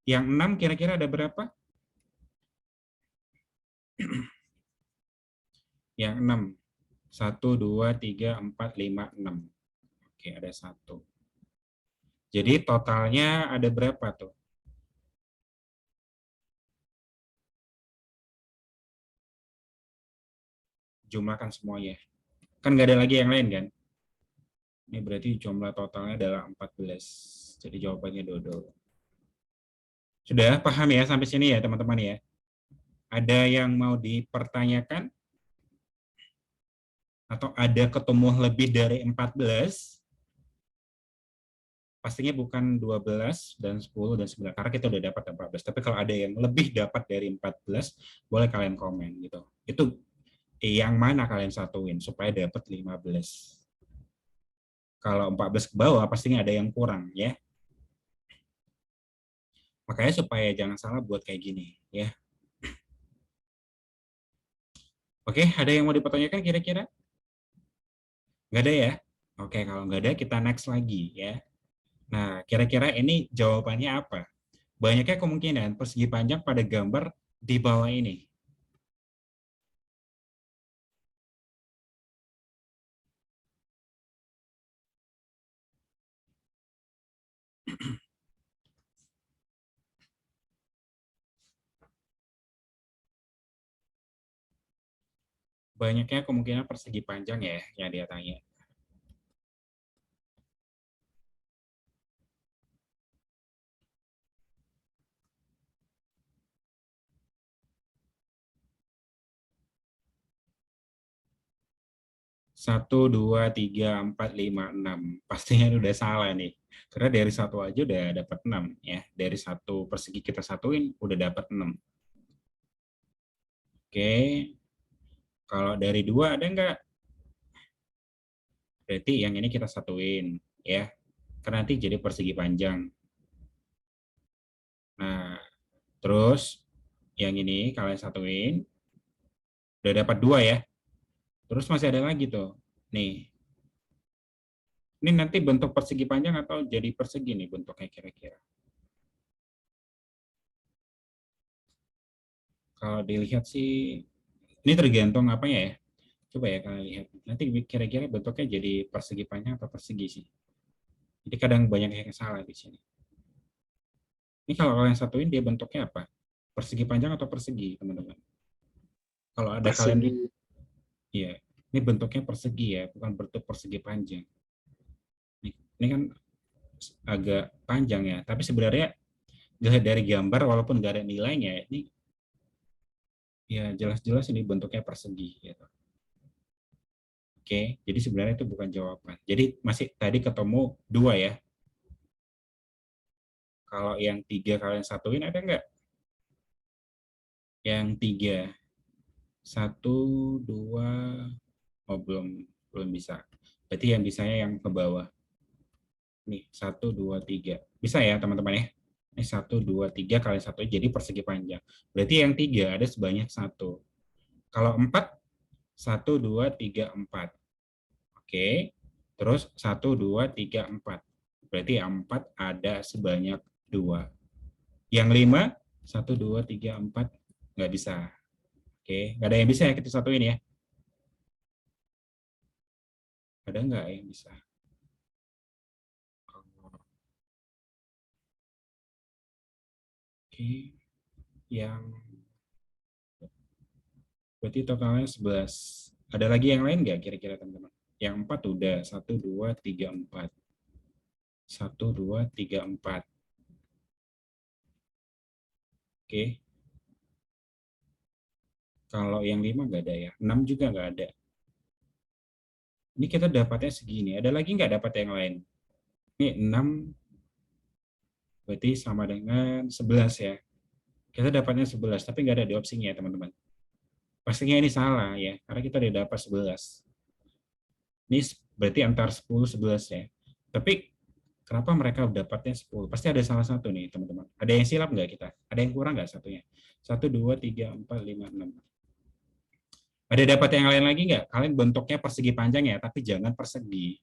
Yang 6 kira-kira ada berapa? Yang 6. 1, 2, 3, 4, 5, 6. Oke, ada 1. Jadi totalnya ada berapa tuh? Jumlahkan semuanya. Kan nggak ada lagi yang lain kan? Ini berarti jumlah totalnya adalah 14. Jadi jawabannya dodol. Sudah paham ya sampai sini ya teman-teman ya? Ada yang mau dipertanyakan? Atau ada ketemu lebih dari 14? Pastinya bukan 12 dan 10 dan 9 karena kita udah dapat 14. Tapi kalau ada yang lebih dapat dari 14, boleh kalian komen gitu. Itu yang mana kalian satuin supaya dapat 15. Kalau 14 ke bawah pastinya ada yang kurang ya. Makanya supaya jangan salah buat kayak gini, ya. Oke, ada yang mau dipertanyakan kira-kira? Nggak ada ya? Oke, kalau nggak ada kita next lagi ya. Nah, kira-kira ini jawabannya apa? Banyaknya kemungkinan persegi panjang pada gambar di bawah ini. Banyaknya kemungkinan persegi panjang ya yang dia tanya. Satu, dua, tiga, empat, lima, enam. Pastinya udah salah nih. Karena dari satu aja udah dapat 6 ya. Dari satu persegi kita satuin udah dapat 6. Oke. Kalau dari dua ada nggak? Berarti yang ini kita satuin ya. Karena nanti jadi persegi panjang. Nah, terus yang ini kalian satuin udah dapat 2 ya. Terus masih ada lagi tuh. Nih. Ini nanti bentuk persegi panjang atau jadi persegi nih bentuknya kira-kira. Kalau dilihat sih, ini tergantung apanya ya. Coba ya kalian lihat. Nanti kira-kira bentuknya jadi persegi panjang atau persegi sih. Jadi kadang banyak yang salah di sini. Ini kalau kalian satuin dia bentuknya apa? Persegi panjang atau persegi, teman-teman? Kalau ada kalian, Persegi. iya. Ini bentuknya persegi ya, bukan bentuk persegi panjang. Ini kan agak panjang ya, tapi sebenarnya dari gambar walaupun nggak ada nilainya, ini ya jelas-jelas ini bentuknya persegi. Gitu. Oke, jadi sebenarnya itu bukan jawaban. Jadi masih tadi ketemu 2 ya. Kalau yang 3 kalian satuin ada nggak? Yang 3, 1, 2, oh belum bisa. Berarti yang bisanya yang ke bawah. Nih, 1, 2, 3. Bisa ya teman-teman ya? Ini 1, 2, 3 kalian satuin jadi persegi panjang. Berarti yang 3 ada sebanyak 1. Kalau 4, 1, 2, 3, 4. Oke. Terus 1, 2, 3, 4. Berarti 4 ada sebanyak 2. Yang 5, 1, 2, 3, 4 nggak bisa. Oke, nggak ada yang bisa ya kita satuin ya. Ada nggak yang bisa? Oke, yang berarti totalnya 11. Ada lagi yang lain nggak kira-kira teman-teman? Yang 4 udah, 1, 2, 3, 4. 1, 2, 3, 4. Oke, kalau yang 5 nggak ada ya. 6 juga nggak ada. Ini kita dapatnya segini. Ada lagi nggak dapat yang lain? Ini 6 berarti sama dengan 11 ya. Kita dapatnya 11, tapi nggak ada di opsinya ya teman-teman. Pastinya ini salah ya, karena kita udah dapat 11. Ini berarti antara 10, 11 ya. Tapi kenapa mereka dapatnya 10? Pasti ada salah satu nih teman-teman. Ada yang silap nggak kita? Ada yang kurang nggak satunya? 1, 2, 3, 4, 5, 6. Ada dapat yang lain lagi nggak? Kalian bentuknya persegi panjang ya, tapi jangan persegi.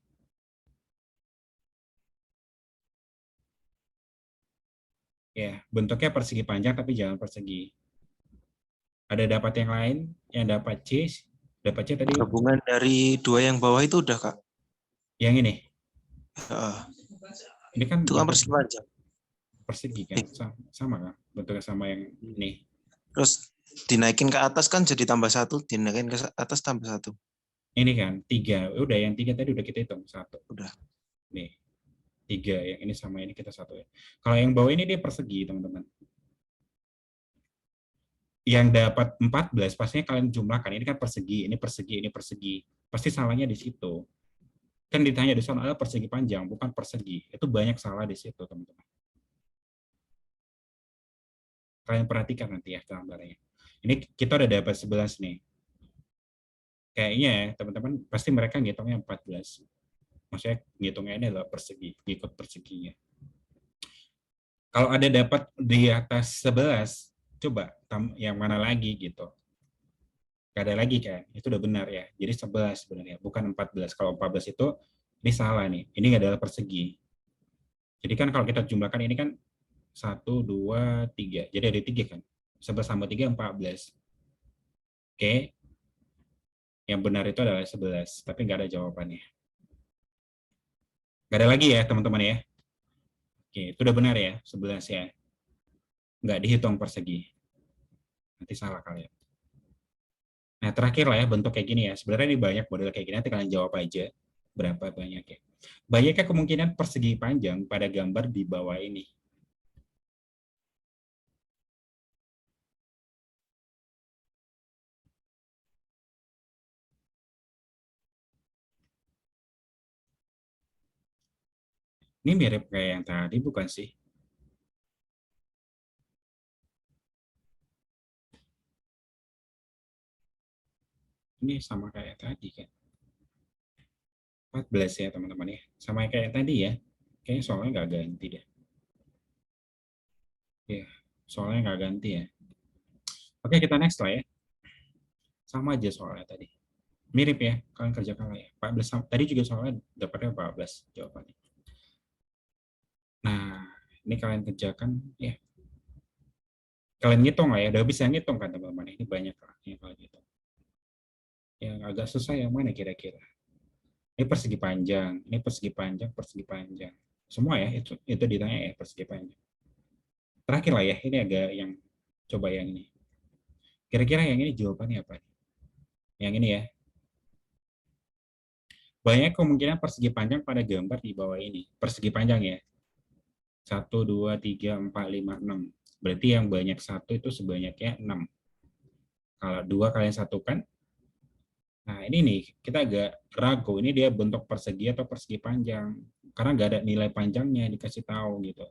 Ya, bentuknya persegi panjang tapi jangan persegi. Ada dapat yang lain? Yang dapat C? Dapat C tadi Gabungan dari 2 yang bawah itu udah, Kak. yang ini. Ya, Ini kan itu kan bentuk persegi panjang. persegi kan? Sama kan? Bentuknya sama yang ini. Terus dinaikin ke atas kan jadi tambah 1, dinaikin ke atas tambah 1. Ini kan 3. Udah yang 3 tadi udah kita hitung 1. Udah. Nih. 3 yang ini sama ini kita satu ya. Kalau yang bawah ini dia persegi, teman-teman. Yang dapat 14 pastinya kalian jumlahkan. Ini kan persegi, ini persegi, ini persegi. Pasti salahnya di situ. Kan ditanya di sana ada persegi panjang, bukan persegi. Itu banyak salah di situ, teman-teman. Kalian perhatikan nanti ya gambarnya. Ini kita udah dapat 11 nih. Kayaknya ya, teman-teman, pasti mereka ngitungnya 14. Maksudnya ngitungnya ini adalah persegi, ngikut perseginya. Kalau ada dapat di atas 11, coba yang mana lagi gitu. Gak ada lagi kan? Itu udah benar ya. Jadi 11 sebenarnya, bukan 14. Kalau 14 itu, ini salah nih. Ini nggak adalah persegi. Jadi kan kalau kita jumlahkan ini kan 1, 2, 3. Jadi ada 3 kan? 11 tambah 3, 14. Oke, yang benar itu adalah 11. Tapi nggak ada jawabannya. Nggak ada lagi ya teman-teman ya. Oke, itu udah benar ya, 11 ya. Nggak dihitung persegi. Nanti salah kalian. Nah, terakhir lah ya, bentuk kayak gini ya. Sebenarnya ini banyak model kayak gini, nanti kalian jawab aja berapa banyak ya. Banyaknya kemungkinan persegi panjang pada gambar di bawah ini. Ini mirip kayak yang tadi, bukan sih? Ini sama kayak tadi kan. 14 ya teman-teman ya. Sama kayak tadi ya. Kayaknya soalnya nggak ganti deh. Ya, soalnya nggak ganti ya. Oke, kita next lah ya. Sama aja soalnya tadi. Mirip ya, kalian kerjakan lah ya. 14, tadi juga soalnya dapatnya 14 jawabannya. Nah, ini kalian kerjakan ya. Kalian ngitung lah ya, udah bisa ngitung kan teman-teman. Ini banyak lah yang kalian hitung. Yang agak susah yang mana kira-kira? Ini persegi panjang, ini persegi panjang, persegi panjang. Semua ya, itu ditanya ya, persegi panjang. Terakhir lah ya, ini agak yang, coba yang ini. Kira-kira yang ini jawabannya apa? Yang ini ya. Banyak kemungkinan persegi panjang pada gambar di bawah ini. Persegi panjang ya. 1, 2, 3, 4, 5, 6. Berarti yang banyak satu itu sebanyaknya 6. Kalau 2 kalian satukan, nah ini nih, kita agak ragu, ini dia bentuk persegi atau persegi panjang. Karena nggak ada nilai panjangnya dikasih tahu gitu.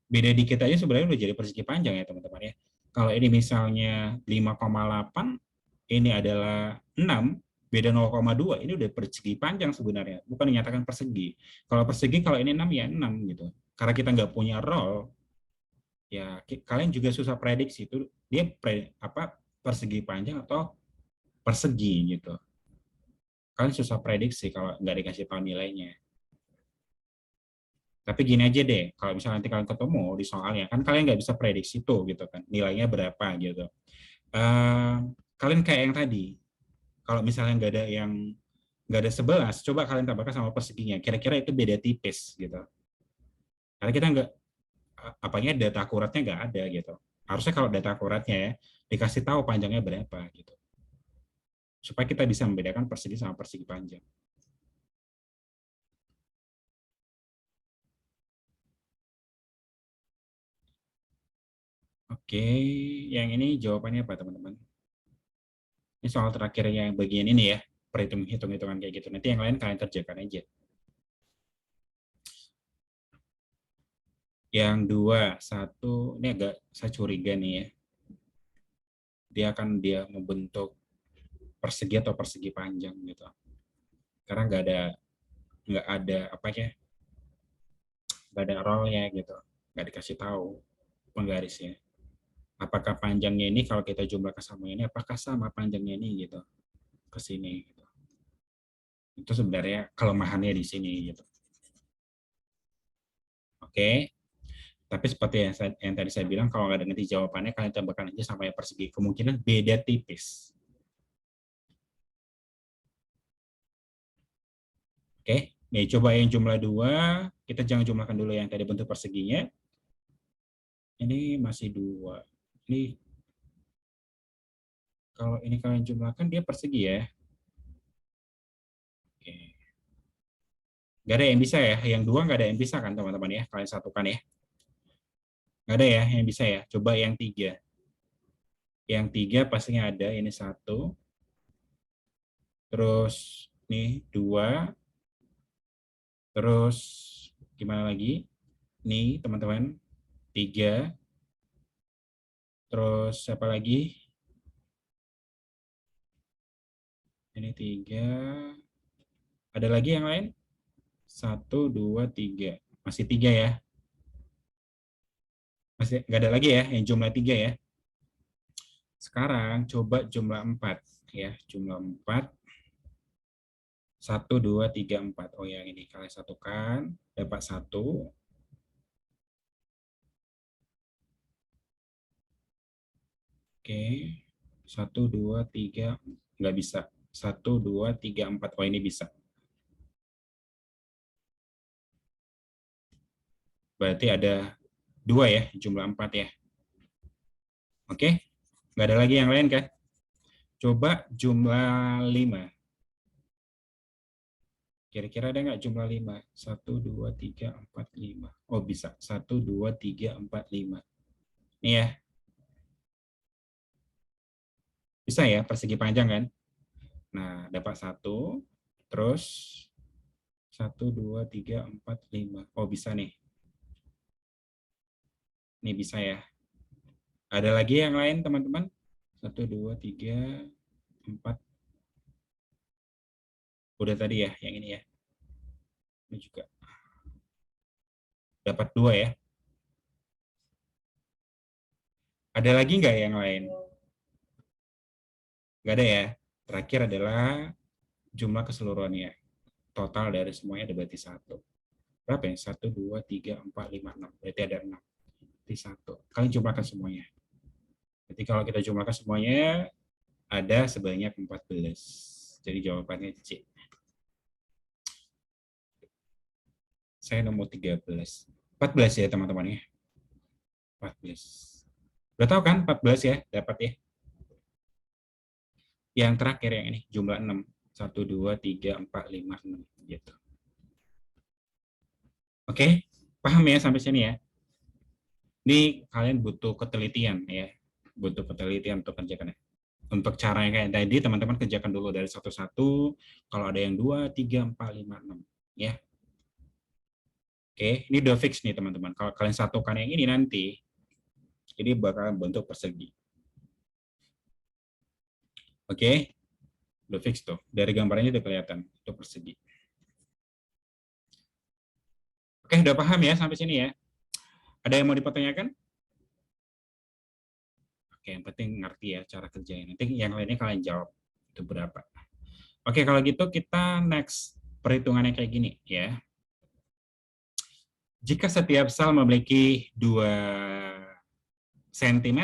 Beda dikit aja sebenarnya udah jadi persegi panjang ya teman-teman ya. Kalau ini misalnya 5,8, ini adalah 6, beda 0,2, ini udah persegi panjang sebenarnya, bukan dinyatakan persegi. Kalau persegi, kalau ini 6 ya 6 gitu. Karena kita nggak punya roll, ya kalian juga susah prediksi itu dia persegi panjang atau persegi gitu. Kalian susah prediksi kalau nggak dikasih tahu nilainya. Tapi gini aja deh, kalau misalnya nanti kalian ketemu di soalnya, kan kalian nggak bisa prediksi tuh gitu kan, nilainya berapa gitu. Kalian kayak yang tadi, kalau misalnya nggak ada 11, coba kalian tambahkan sama perseginya. Kira-kira itu beda tipis gitu. Karena kita nggak, apanya data akuratnya nggak ada gitu. Harusnya kalau data akuratnya ya, dikasih tahu panjangnya berapa gitu. Supaya kita bisa membedakan persegi sama persegi panjang. Oke, yang ini jawabannya apa teman-teman? Ini soal terakhirnya yang bagian ini ya, hitung-hitungan kayak gitu. Nanti yang lain kalian kerjakan aja. Yang 2, 1, ini agak saya curiga nih ya. Dia membentuk persegi atau persegi panjang gitu. Karena nggak ada apa ya, nggak ada rollnya gitu, nggak dikasih tahu penggarisnya. Apakah panjangnya ini kalau kita jumlahkan sama ini, apakah sama panjangnya ini gitu ke sini gitu. Itu sebenarnya kelemahannya di sini gitu. Oke, tapi seperti yang tadi saya bilang, kalau nggak ada nanti jawabannya, kalian tambahkan aja sama yang persegi. Kemungkinan beda tipis. Oke, nih coba yang jumlah 2, kita jangan jumlahkan dulu yang tadi bentuk perseginya. Ini masih 2. Ini kalau ini kalian jumlahkan dia persegi ya. Oke. Nggak ada yang bisa ya. Yang 2 nggak ada yang bisa kan teman-teman ya. Kalian satukan ya. Nggak ada ya yang bisa ya. Coba yang 3. Yang 3 pastinya ada. Ini 1. Terus nih 2. Terus gimana lagi? Nih teman-teman. 3. Terus apa lagi? Ini 3. Ada lagi yang lain? 1, 2, 3. Masih 3 ya. Masih nggak ada lagi ya yang jumlah 3 ya. Sekarang coba jumlah 4 ya. Jumlah 4. 1, 2, 3, 4. Oh yang ini kalian satukan. Dapat 1. Oke. 1, 2, 3. Nggak bisa. 1, 2, 3, 4. Oh ini bisa. Berarti ada 2 ya, jumlah 4 ya. Oke, nggak ada lagi yang lain kan? Coba jumlah 5. Kira-kira ada nggak jumlah 5? 1, 2, 3, 4, 5. Oh bisa, 1, 2, 3, 4, 5. Nih ya. Bisa ya, persegi panjang kan? Nah, dapat 1. Terus 1, 2, 3, 4, 5. Oh bisa nih. Ini bisa ya. Ada lagi yang lain teman-teman? 1, 2, 3, 4. Udah tadi ya, yang ini ya. Ini juga. Dapat 2 ya. Ada lagi nggak yang lain? Nggak ada ya. Terakhir adalah jumlah keseluruhannya. Total dari semuanya ada berarti 1. Berapa ya? 1, 2, 3, 4, 5, 6. Berarti ada 6. Berarti 1. Kalian jumlahkan semuanya. Jadi kalau kita jumlahkan semuanya, ada sebanyak 14. Jadi jawabannya C. Saya nemu 13. 14 ya teman-teman ya. 14. Udah tahu kan 14 ya? Dapat ya. Yang terakhir yang ini, jumlah 6. 1, 2, 3, 4, 5, 6. Gitu. Oke, paham ya sampai sini ya? Ini kalian butuh ketelitian ya. Butuh ketelitian untuk kerjakannya. Untuk caranya kayak tadi, teman-teman kerjakan dulu dari satu-satu. Kalau ada yang 2, 3, 4, 5, 6. Ya. Oke, ini udah fix nih teman-teman. Kalau kalian satukan yang ini nanti, ini bakal bentuk persegi. Oke, udah fix tuh. Dari gambarnya udah kelihatan, itu persegi. Oke, udah paham ya sampai sini ya? Ada yang mau dipertanyakan? Oke, yang penting ngerti ya cara kerjanya. Nanti yang lainnya kalian jawab. Itu berapa. Oke, kalau gitu kita next perhitungannya kayak gini ya. Jika setiap sel memiliki 2 cm,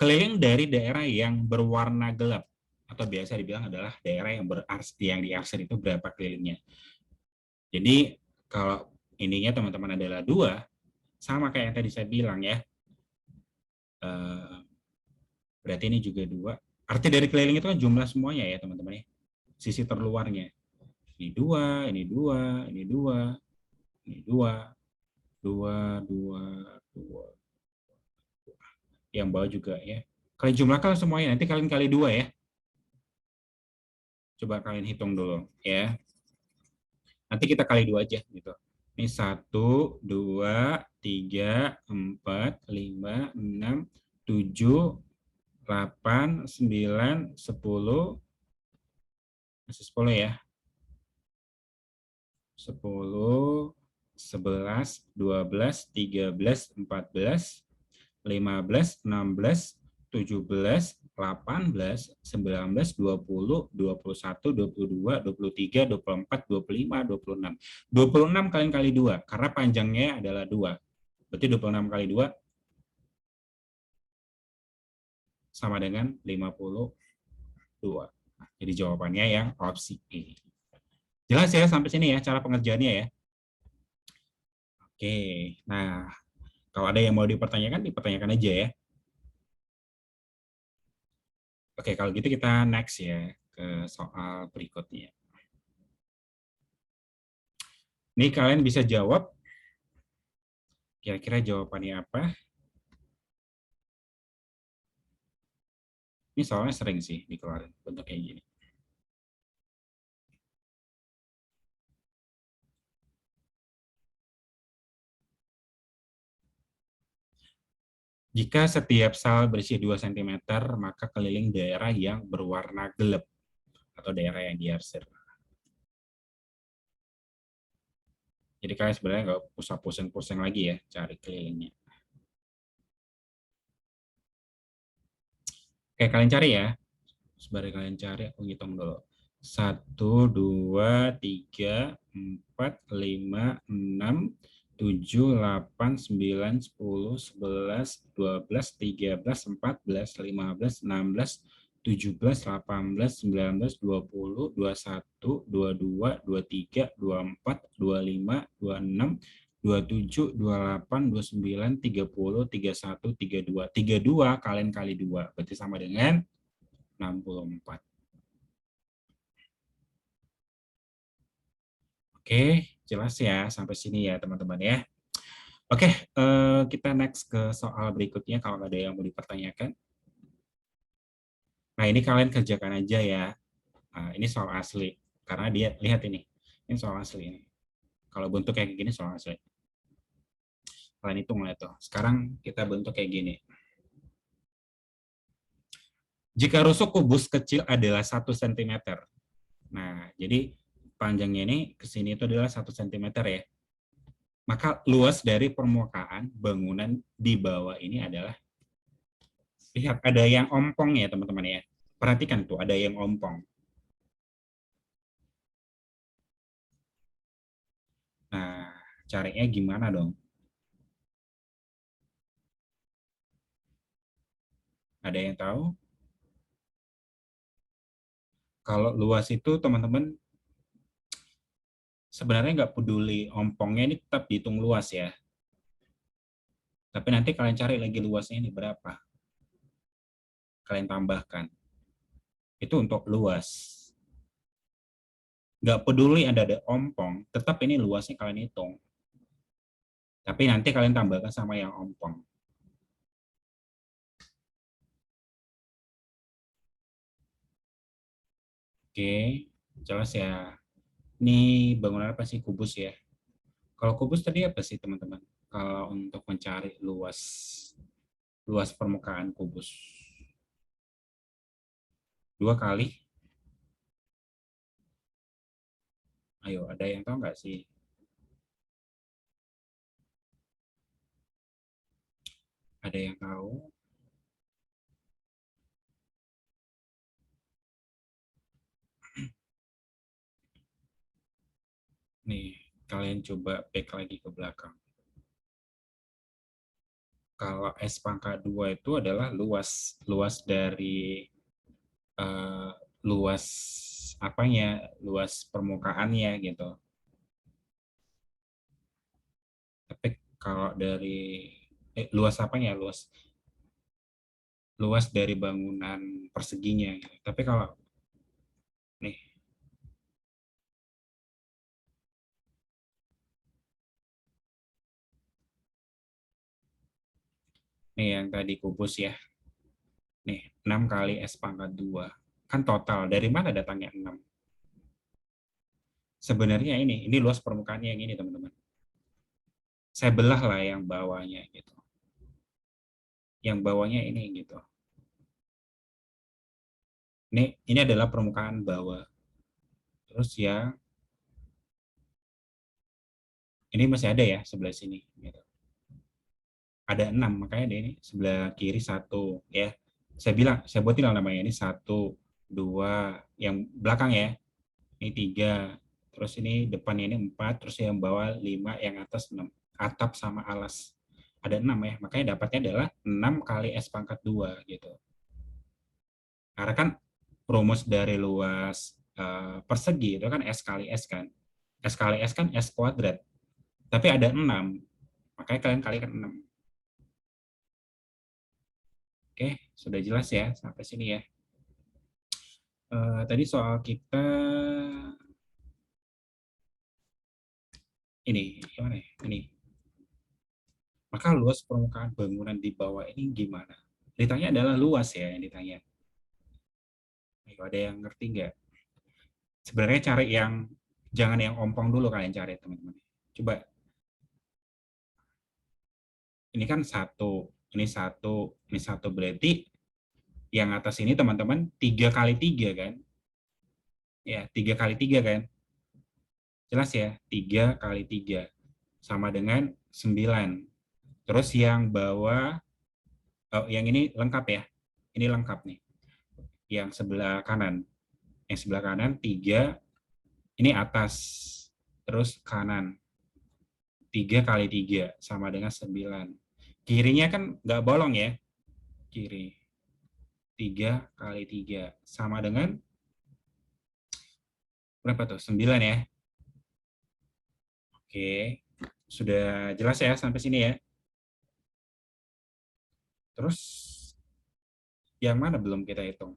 keliling dari daerah yang berwarna gelap, atau biasa dibilang adalah daerah yang diarsir itu berapa kelilingnya. Jadi kalau ininya teman-teman adalah 2, sama kayak yang tadi saya bilang ya. Berarti ini juga 2. Arti dari keliling itu kan jumlah semuanya ya teman-teman ya. Sisi terluarnya. Ini 2, ini 2, ini 2, ini 2, 2, 2, 2. Yang bawah juga ya. Kalian jumlahkan semuanya, nanti kalian kali 2 ya. Coba kalian hitung dulu ya. Nanti kita kali 2 aja gitu. Ini 1, 2, 3, 4, 5, 6, 7, 8, 9, 10. Masih 10 ya. 10, 11, 12, 13, 14, 15, 16, 17, 18, 19, 20, 21, 22, 23, 24, 25, 26. 26 kali 2, karena panjangnya adalah 2. Berarti 26 kali 2 sama dengan 52. Jadi jawabannya yang opsi E. Jelas ya sampai sini ya cara pengerjaannya ya. Oke, nah kalau ada yang mau dipertanyakan aja ya. Oke, kalau gitu kita next ya ke soal berikutnya. Ini kalian bisa jawab. Kira-kira jawabannya apa? Ini soalnya sering sih dikeluarin bentuk kayak gini. Jika setiap sel berisi 2 cm, maka keliling daerah yang berwarna gelap atau daerah yang diarsir. Jadi kalian sebenarnya nggak usah pusing-pusing lagi ya cari kelilingnya. Oke, kalian cari ya. Sebenarnya kalian cari, aku hitung dulu. 1, 2, 3, 4, 5, 6, 7, 8, 9, 10, 11, 12, 13, 14, 15, 16, 17, 18, 19, 20, 21, 22, 23, 24, 25, 26, 27, 28, 29, 30, 31, 32. 32 kalian kali 2, berarti sama dengan 64. Oke, jelas ya sampai sini ya teman-teman ya. Oke, kita next ke soal berikutnya kalau ada yang mau dipertanyakan. Nah, ini kalian kerjakan aja ya. Nah, ini soal asli. Karena dia, lihat ini soal asli ini. Kalau bentuk kayak gini soal asli. Kalian hitung lah itu. Sekarang kita bentuk kayak gini. Jika rusuk kubus kecil adalah 1 cm. Nah, jadi panjangnya ini ke sini itu adalah 1 cm ya. Maka luas dari permukaan bangunan di bawah ini adalah, lihat ada yang ompong ya teman-teman ya. Perhatikan tuh ada yang ompong. Nah, caranya gimana dong? Ada yang tahu? Kalau luas itu teman-teman sebenarnya nggak peduli ompongnya, ini tetap dihitung luas ya. Tapi nanti kalian cari lagi luasnya ini berapa. Kalian tambahkan. Itu untuk luas. Nggak peduli ada ompong, tetap ini luasnya kalian hitung. Tapi nanti kalian tambahkan sama yang ompong. Oke, jelas ya. Ini bangunan apa sih? Kubus ya. Kalau kubus tadi apa sih teman-teman? Kalau untuk mencari luas permukaan kubus. 2 kali. Ayo, ada yang tahu nggak sih? Ada yang tahu? Nih, kalian coba back lagi ke belakang. Kalau S pangkat 2 itu adalah luas dari eh, luas apanya, luas permukaannya gitu. Tapi kalau dari luas apanya, luas dari bangunan perseginya gitu. Tapi kalau nih yang tadi kubus ya. Nih, 6 kali S pangkat 2. Kan total, dari mana datangnya 6? Sebenarnya ini luas permukaannya yang ini teman-teman. Saya belah lah yang bawahnya gitu. Yang bawahnya ini gitu. Ini adalah permukaan bawah. Terus ya, ini masih ada ya sebelah sini. Gitu. Ada 6, makanya ini sebelah kiri 1 ya. Saya buatin namanya ini 1, 2, yang belakang ya. Ini 3, terus ini depannya ini 4, terus yang bawah 5, yang atas 6. Atap sama alas. Ada 6 ya, makanya dapatnya adalah 6 kali S pangkat 2 gitu. Karena kan rumus dari luas persegi itu kan S kali S kan. S kali S kan S kuadrat. Tapi ada 6, makanya kalian kalikan 6. Oke, sudah jelas ya sampai sini ya. Tadi soal kita ini gimana ya? Ini. Maka luas permukaan bangunan di bawah ini gimana? Ditanya adalah luas ya yang ditanya. Ayo, ada yang ngerti nggak? Sebenarnya cari yang jangan yang ompong dulu kalian cari teman-teman. Coba ini kan 1, ini 1, ini 1 berarti yang atas ini teman-teman 3 kali 3 kan? Ya, 3 kali 3 kan? Jelas ya, 3 kali 3 sama dengan 9. Terus yang bawah, yang ini lengkap ya. Ini lengkap nih. Yang sebelah kanan. Yang sebelah kanan 3, ini atas. Terus kanan. 3 kali 3 sama dengan 9. Kirinya kan nggak bolong ya. Kiri. 3 kali 3 sama dengan berapa tuh? 9 ya. Oke. Sudah jelas ya sampai sini ya. Terus yang mana belum kita hitung?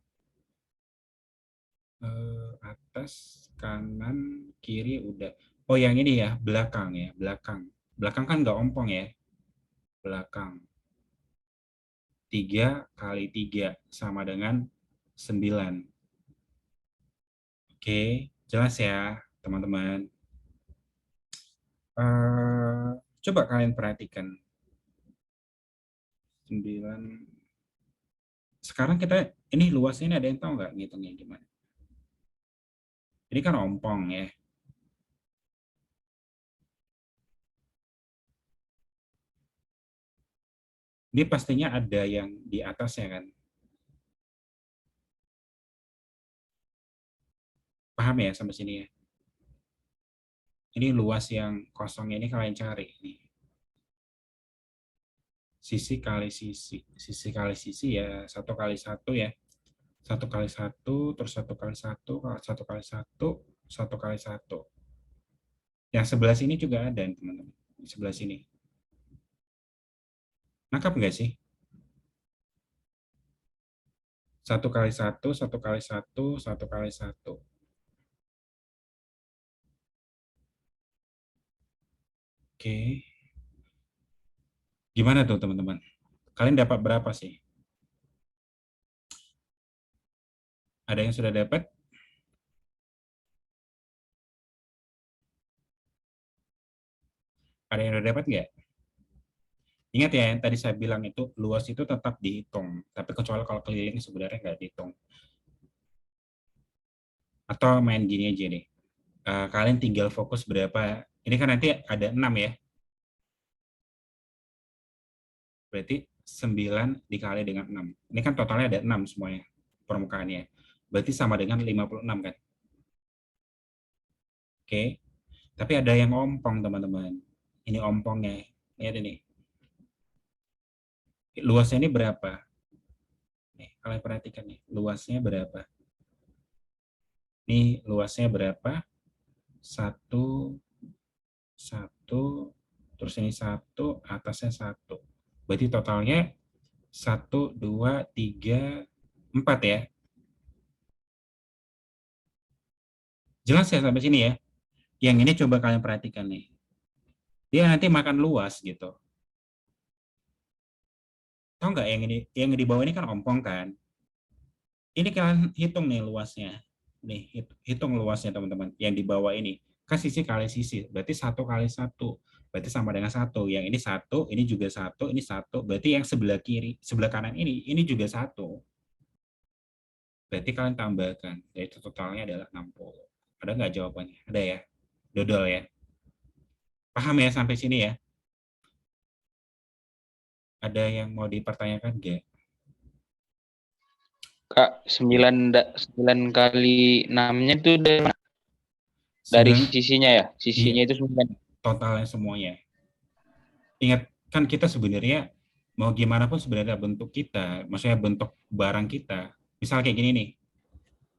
Atas, kanan, kiri udah. Oh yang ini ya, belakang ya, belakang. Belakang kan nggak ompong ya. Belakang. 3 kali 3 sama dengan 9. Oke, jelas ya teman-teman. Coba kalian perhatikan. 9. Sekarang kita, ini luasnya ini ada yang tahu nggak ngitungnya gimana? Ini kan ompong ya. Ini pastinya ada yang di atasnya kan. Paham ya sampai sini ya? Ini luas yang kosongnya ini kalian cari nih. Sisi kali sisi. Sisi kali sisi ya 1 kali 1 ya. 1 kali 1, terus 1 kali 1, 1 kali 1, 1 kali 1. Yang sebelah sini juga ada teman-teman. Di sebelah sini. Nangkap nggak sih? 1 kali 1, 1 kali 1, 1 kali 1. Oke. Gimana tuh teman-teman? Kalian dapat berapa sih? Ada yang sudah dapat? Ada yang sudah dapat nggak? Ingat ya, yang tadi saya bilang itu luas itu tetap dihitung. Tapi kecuali kalau keliling sebenarnya nggak dihitung. Atau main gini aja deh. Kalian tinggal fokus berapa. Ini kan nanti ada 6 ya. Berarti 9 dikali dengan 6. Ini kan totalnya ada 6 semuanya permukaannya. Berarti sama dengan 56 kan. Oke. Tapi ada yang ompong teman-teman. Ini ompongnya. Lihat ini. Luasnya ini berapa? Nih, kalian perhatikan nih. Luasnya berapa? Nih luasnya berapa? 1, 1, terus ini 1, atasnya 1. Berarti totalnya 1, 2, 3, 4 ya. Jelas ya sampai sini ya? Yang ini coba kalian perhatikan nih. Dia nanti makan luas gitu. Tahu nggak yang di bawah ini kan ompong kan? Ini kalian hitung nih luasnya. Nih, hitung luasnya teman-teman. Yang di bawah ini. Kan sisi kali sisi. Berarti 1 kali 1. Berarti sama dengan 1. Yang ini 1, ini juga 1, ini 1. Berarti yang sebelah kiri, sebelah kanan ini juga 1. Berarti kalian tambahkan. Jadi totalnya adalah 60. Ada nggak jawabannya? Ada ya? Dodol ya? Paham ya sampai sini ya? Ada yang mau dipertanyakan nggak? Kak, 9 kali 6-nya itu dari mana? Dari 9, sisinya ya? Sisinya iya, itu 9. totalnya semuanya. Ingat, kan kita sebenarnya mau gimana pun sebenarnya bentuk kita, maksudnya bentuk barang kita, misal kayak gini nih,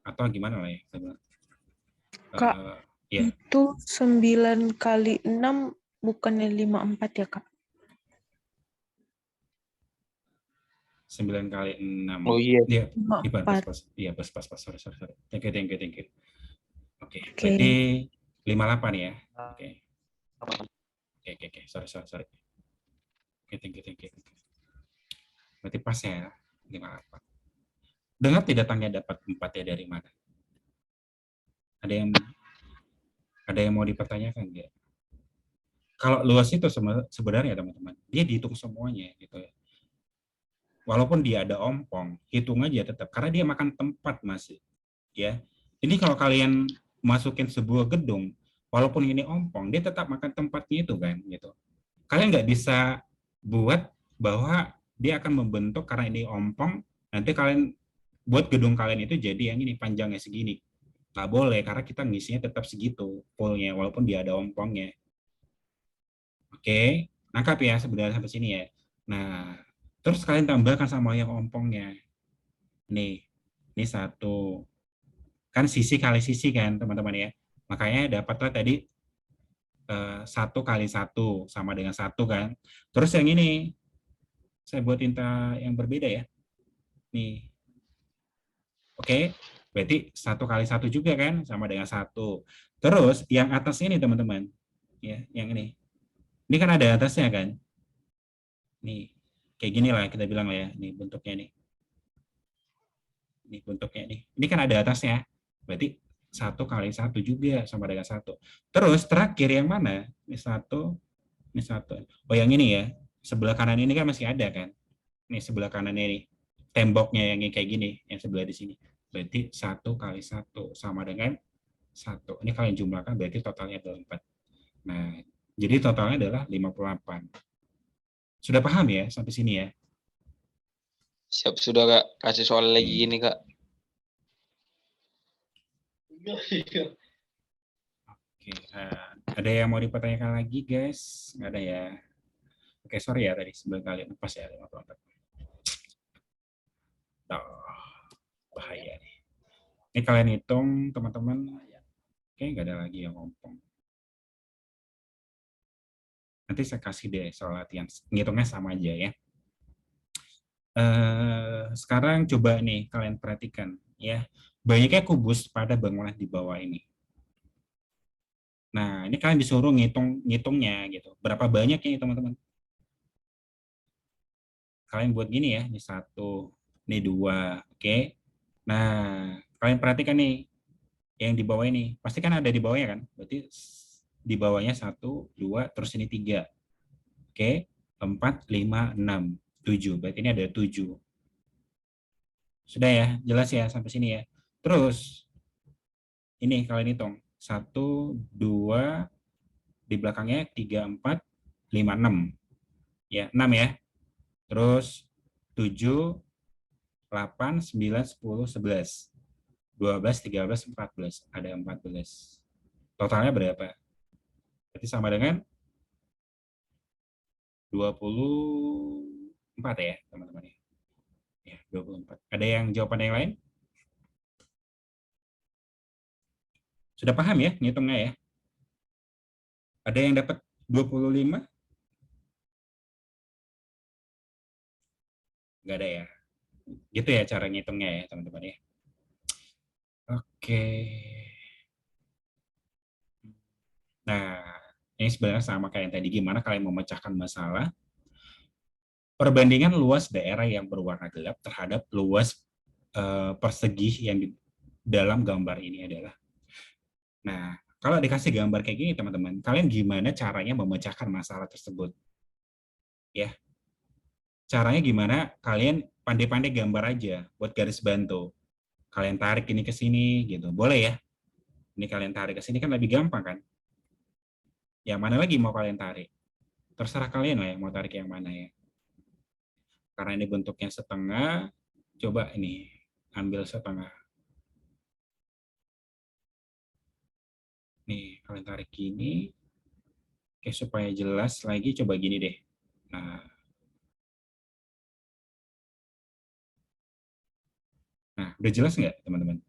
atau gimana lah ya. Kak, Ya, itu 9 kali 6 bukannya 54 ya, Kak? 9 kali 6. Oh iya. Iya, pas. 54. Iya, pas. Sorry. Thank you. Oke, Oke. berarti 58 ya. Oke. Sorry. Oke, thank you. Berarti pas ya, 58. Dengar tidak tanya dapat 4 ya dari mana? Ada yang mau dipertanyakan nggak? Kalau luas itu sebenarnya teman-teman, dia dihitung semuanya gitu ya. Walaupun dia ada ompong, hitung aja tetap karena dia makan tempat masih. Ya. Ini kalau kalian masukin sebuah gedung, walaupun ini ompong, dia tetap makan tempatnya itu kan, gitu. Kalian nggak bisa buat bahwa dia akan membentuk karena ini ompong, nanti kalian buat gedung kalian itu jadi yang ini panjangnya segini. Nggak boleh, karena kita ngisinya tetap segitu, fullnya, walaupun dia ada ompongnya. Oke, nangkap ya sebenarnya sampai sini ya. Nah, terus kalian tambahkan sama yang ompongnya. Nih, ini satu. Kan sisi kali sisi kan, teman-teman ya. Makanya dapatlah tadi 1 kali 1 sama dengan 1 kan. Terus yang ini, saya buat tinta yang berbeda ya. Nih, oke. Berarti 1 kali 1 juga kan, sama dengan 1. Terus yang atas ini teman-teman, ya, yang ini. Ini kan ada atasnya kan. Nih, kayak gini lah kita bilang lah ya. Nih bentuknya nih. Nih bentuknya nih. Ini kan ada atasnya. Berarti 1 kali 1 juga sama dengan 1. Terus terakhir yang mana? Ini 1, ini 1. Oh yang ini ya. Sebelah kanan ini kan masih ada kan. Nih sebelah kanan ini. Temboknya yang kayak gini. Yang sebelah di sini. Berarti 1 kali 1 sama dengan 1. Ini kalian jumlahkan berarti totalnya adalah 4. Nah, jadi totalnya adalah 58. Sudah paham ya sampai sini ya? Siap sudah Kak. Kasih soal lagi gini Kak. Oke, ada yang mau dipertanyakan lagi guys? Nggak ada ya? Oke, sorry ya tadi sebelum kalian lepas ya 54. Bahaya nih. Ini kalian hitung teman-teman. Oke, nggak ada lagi yang ngomong. Nanti saya kasih deh soal latihan. Ngitungnya sama aja ya. Sekarang coba nih kalian perhatikan ya. Banyaknya kubus pada bangunan di bawah ini. Nah, ini kalian disuruh ngitungnya gitu. Berapa banyak ini teman-teman? Kalian buat gini ya, ini 1, ini 2, oke. Nah, kalian perhatikan nih, yang di bawah ini. Pasti kan ada di bawahnya kan? Berarti di bawahnya 1, 2, terus ini 3. Oke, 4, 5, 6, 7. Berarti ini ada 7. Sudah ya, jelas ya sampai sini ya. Terus, ini kalian hitung. 1, 2, di belakangnya 3, 4, 5, 6. Ya, 6 ya. Terus 7, 8, 9, 10, 11. 12, 13, 14. Ada 14. Totalnya berapa? Berarti sama dengan 24 ya, teman-teman. Ya, 24. Ada yang jawaban yang lain? Sudah paham ya ngitungnya ya? Ada yang dapat 25? Enggak ada ya. Gitu ya cara ngitungnya ya, teman-teman ya. Oke. Nah, ini sebenarnya sama kayak yang tadi. Gimana kalian memecahkan masalah perbandingan luas daerah yang berwarna gelap terhadap luas persegi yang di dalam gambar ini adalah. Nah, kalau dikasih gambar kayak gini, teman-teman, kalian gimana caranya memecahkan masalah tersebut? Ya, caranya gimana? Kalian pandai-pandai gambar aja buat garis bantu. Kalian tarik ini ke sini, gitu. Boleh ya? Ini kalian tarik ke sini kan lebih gampang kan? Yang mana lagi mau kalian tarik? Terserah kalian lah yang mau tarik yang mana ya. Karena ini bentuknya setengah, coba ini ambil setengah. Nih, kalian tarik gini. Oke, supaya jelas lagi, coba gini deh. Nah, udah jelas nggak, teman-teman?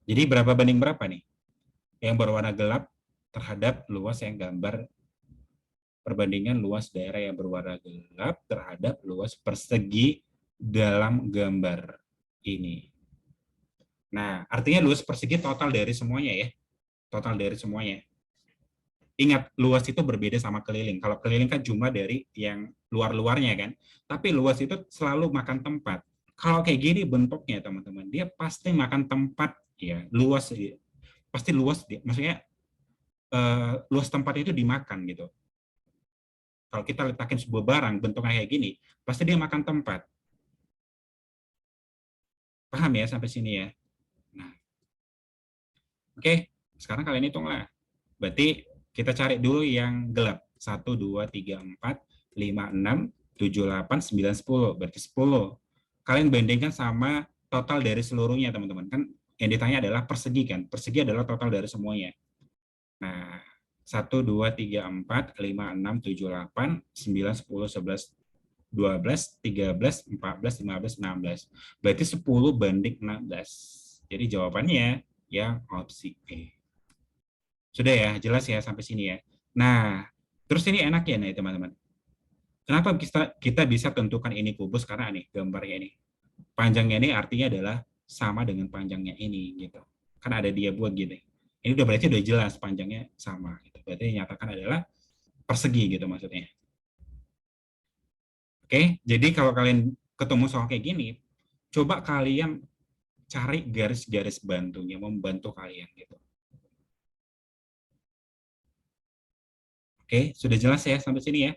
Jadi berapa banding berapa nih? Yang berwarna gelap terhadap luas yang gambar, perbandingan luas daerah yang berwarna gelap terhadap luas persegi dalam gambar ini. Nah, artinya luas persegi total dari semuanya ya. Total dari semuanya. Ingat, luas itu berbeda sama keliling. Kalau keliling kan cuma dari yang luar-luarnya kan. Tapi luas itu selalu makan tempat. Kalau kayak gini bentuknya teman-teman, dia pasti makan tempat ya, luas ya. Pasti luas dia. Maksudnya luas tempat itu dimakan gitu. Kalau kita letakin sebuah barang bentuknya kayak gini, pasti dia makan tempat. Paham ya sampai sini ya? Nah. Oke, sekarang kalian hitunglah. Berarti kita cari dulu yang gelap. 1, 2, 3, 4, 5, 6, 7, 8, 9, 10. Berarti 10. Kalian bandingkan sama total dari seluruhnya, teman-teman. Kan yang ditanya adalah persegi kan. Persegi adalah total dari semuanya. Nah, 1, 2, 3, 4, 5, 6, 7, 8, 9, 10, 11, 12, 13, 14, 15, 16. Berarti 10 banding 16. Jadi jawabannya yang opsi E. Sudah ya, jelas ya sampai sini ya. Nah, terus ini enak ya nih teman-teman. Kenapa kita bisa tentukan ini kubus? Karena nih gambarnya ini. Panjangnya ini artinya adalah sama dengan panjangnya ini gitu. Kan ada dia buat gitu. Ini udah berarti udah jelas panjangnya sama gitu. Berarti yang nyatakan adalah persegi gitu maksudnya. Oke, jadi kalau kalian ketemu soal kayak gini, coba kalian cari garis-garis bantunya membantu kalian gitu. Oke, sudah jelas ya sampai sini ya.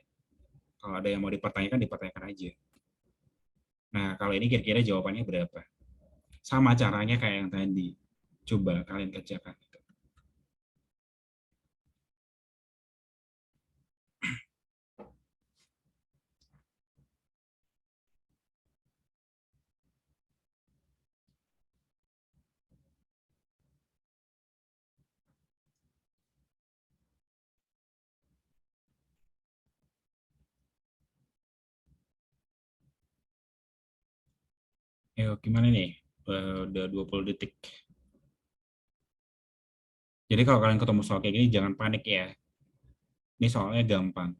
Kalau ada yang mau dipertanyakan, dipertanyakan aja. Nah, kalau ini kira-kira jawabannya berapa? Sama caranya kayak yang tadi. Coba kalian kerjakan. Ayo, gimana nih? Udah 20 detik. Jadi kalau kalian ketemu soal kayak gini, jangan panik ya. Ini soalnya gampang.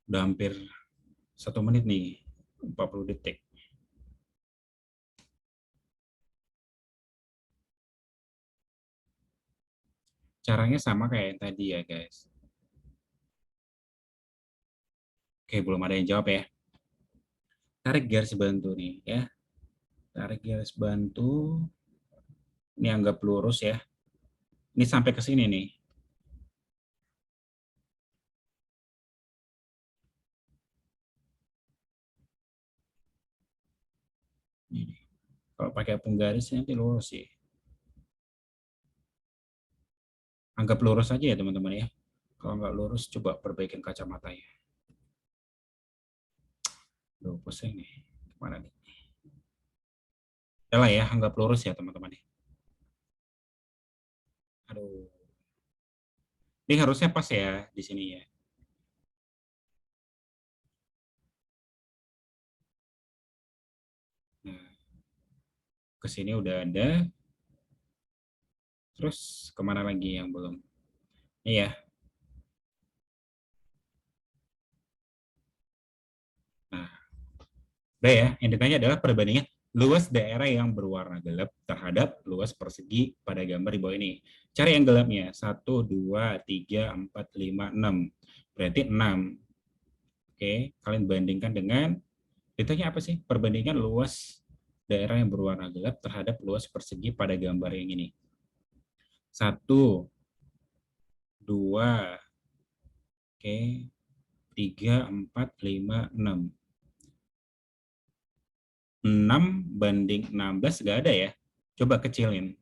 Udah hampir 1 menit nih, 40 detik. Caranya sama kayak yang tadi ya, guys. Oke, belum ada yang jawab ya. Tarik garis bantu nih, ya. Tarik garis bantu. Ini anggap lurus ya. Ini sampai ke sini nih. Ini. Kalau pakai penggaris nanti lurus sih. Anggap lurus aja ya teman-teman ya. Kalau nggak lurus, coba perbaikin kacamatanya. Duh, pusing nih. Gimana nih? Yalah ya, anggap lurus ya teman-teman. Aduh. Ini harusnya pas ya di sini ya. Nah, ke sini udah ada. Terus kemana lagi yang belum? Iya. Nah, udah ya. Yang ditanya adalah perbandingan luas daerah yang berwarna gelap terhadap luas persegi pada gambar di bawah ini. Cari yang gelapnya. 1, 2, 3, 4, 5, 6. Berarti 6. Oke, kalian bandingkan dengan, ditanya apa sih? Perbandingan luas daerah yang berwarna gelap terhadap luas persegi pada gambar yang ini. 1, 2, oke, 3, 4, 5, 6. 6 banding 16 nggak ada ya. Coba kecilin.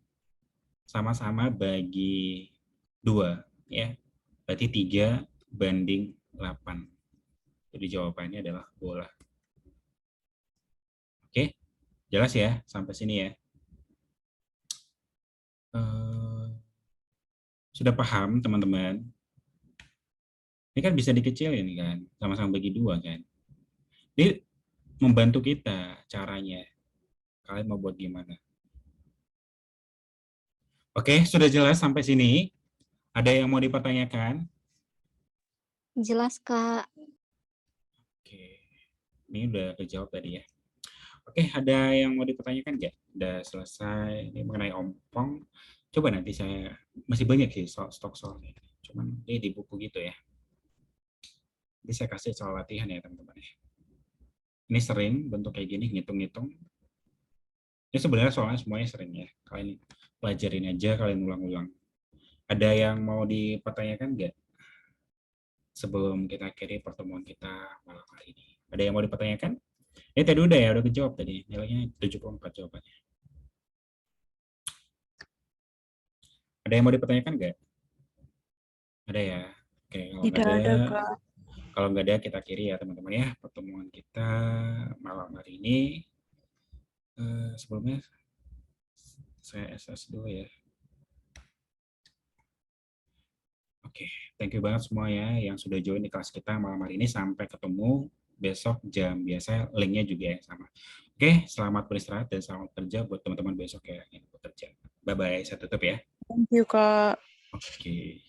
Sama-sama bagi 2. Ya. Berarti 3 banding 8. Jadi jawabannya adalah bola. Oke, jelas ya sampai sini ya. Sudah paham teman-teman? Ini kan bisa dikecilin kan, sama-sama bagi 2 kan. Ini membantu kita caranya. Kalian mau buat gimana? Oke, sudah jelas sampai sini? Ada yang mau dipertanyakan? Jelas, Kak. Oke, ini udah kejawab tadi ya. Oke, ada yang mau dipertanyakan nggak? Udah selesai ini mengenai ompong. Coba nanti saya, masih banyak sih stok soalnya. Cuman ini di buku gitu ya. Jadi saya kasih soal latihan ya teman-teman. Ini sering bentuk kayak gini, ngitung-ngitung. Ini sebenarnya soalnya semuanya sering ya. Kalian pelajarin aja, kalian ulang-ulang. Ada yang mau dipertanyakan nggak? Sebelum kita akhiri pertemuan kita malam hari ini. Ada yang mau dipertanyakan? Tadi udah ya, udah kejawab tadi. Nilainya 74 jawabannya. Ada yang mau dipertanyakan nggak? Ada ya? Oke, kalau nggak Tidak ada, ada, Kak. kalau nggak ada kita akhiri ya teman-teman ya pertemuan kita malam hari ini. Sebelumnya saya SS dulu ya. Oke, thank you banget semua ya yang sudah join di kelas kita malam hari ini. Sampai ketemu besok jam biasa, linknya juga yang sama. Oke, selamat beristirahat dan selamat kerja buat teman-teman besok ya yang bekerja. Bye-bye, saya tutup ya. Thank you, Kak. Oke.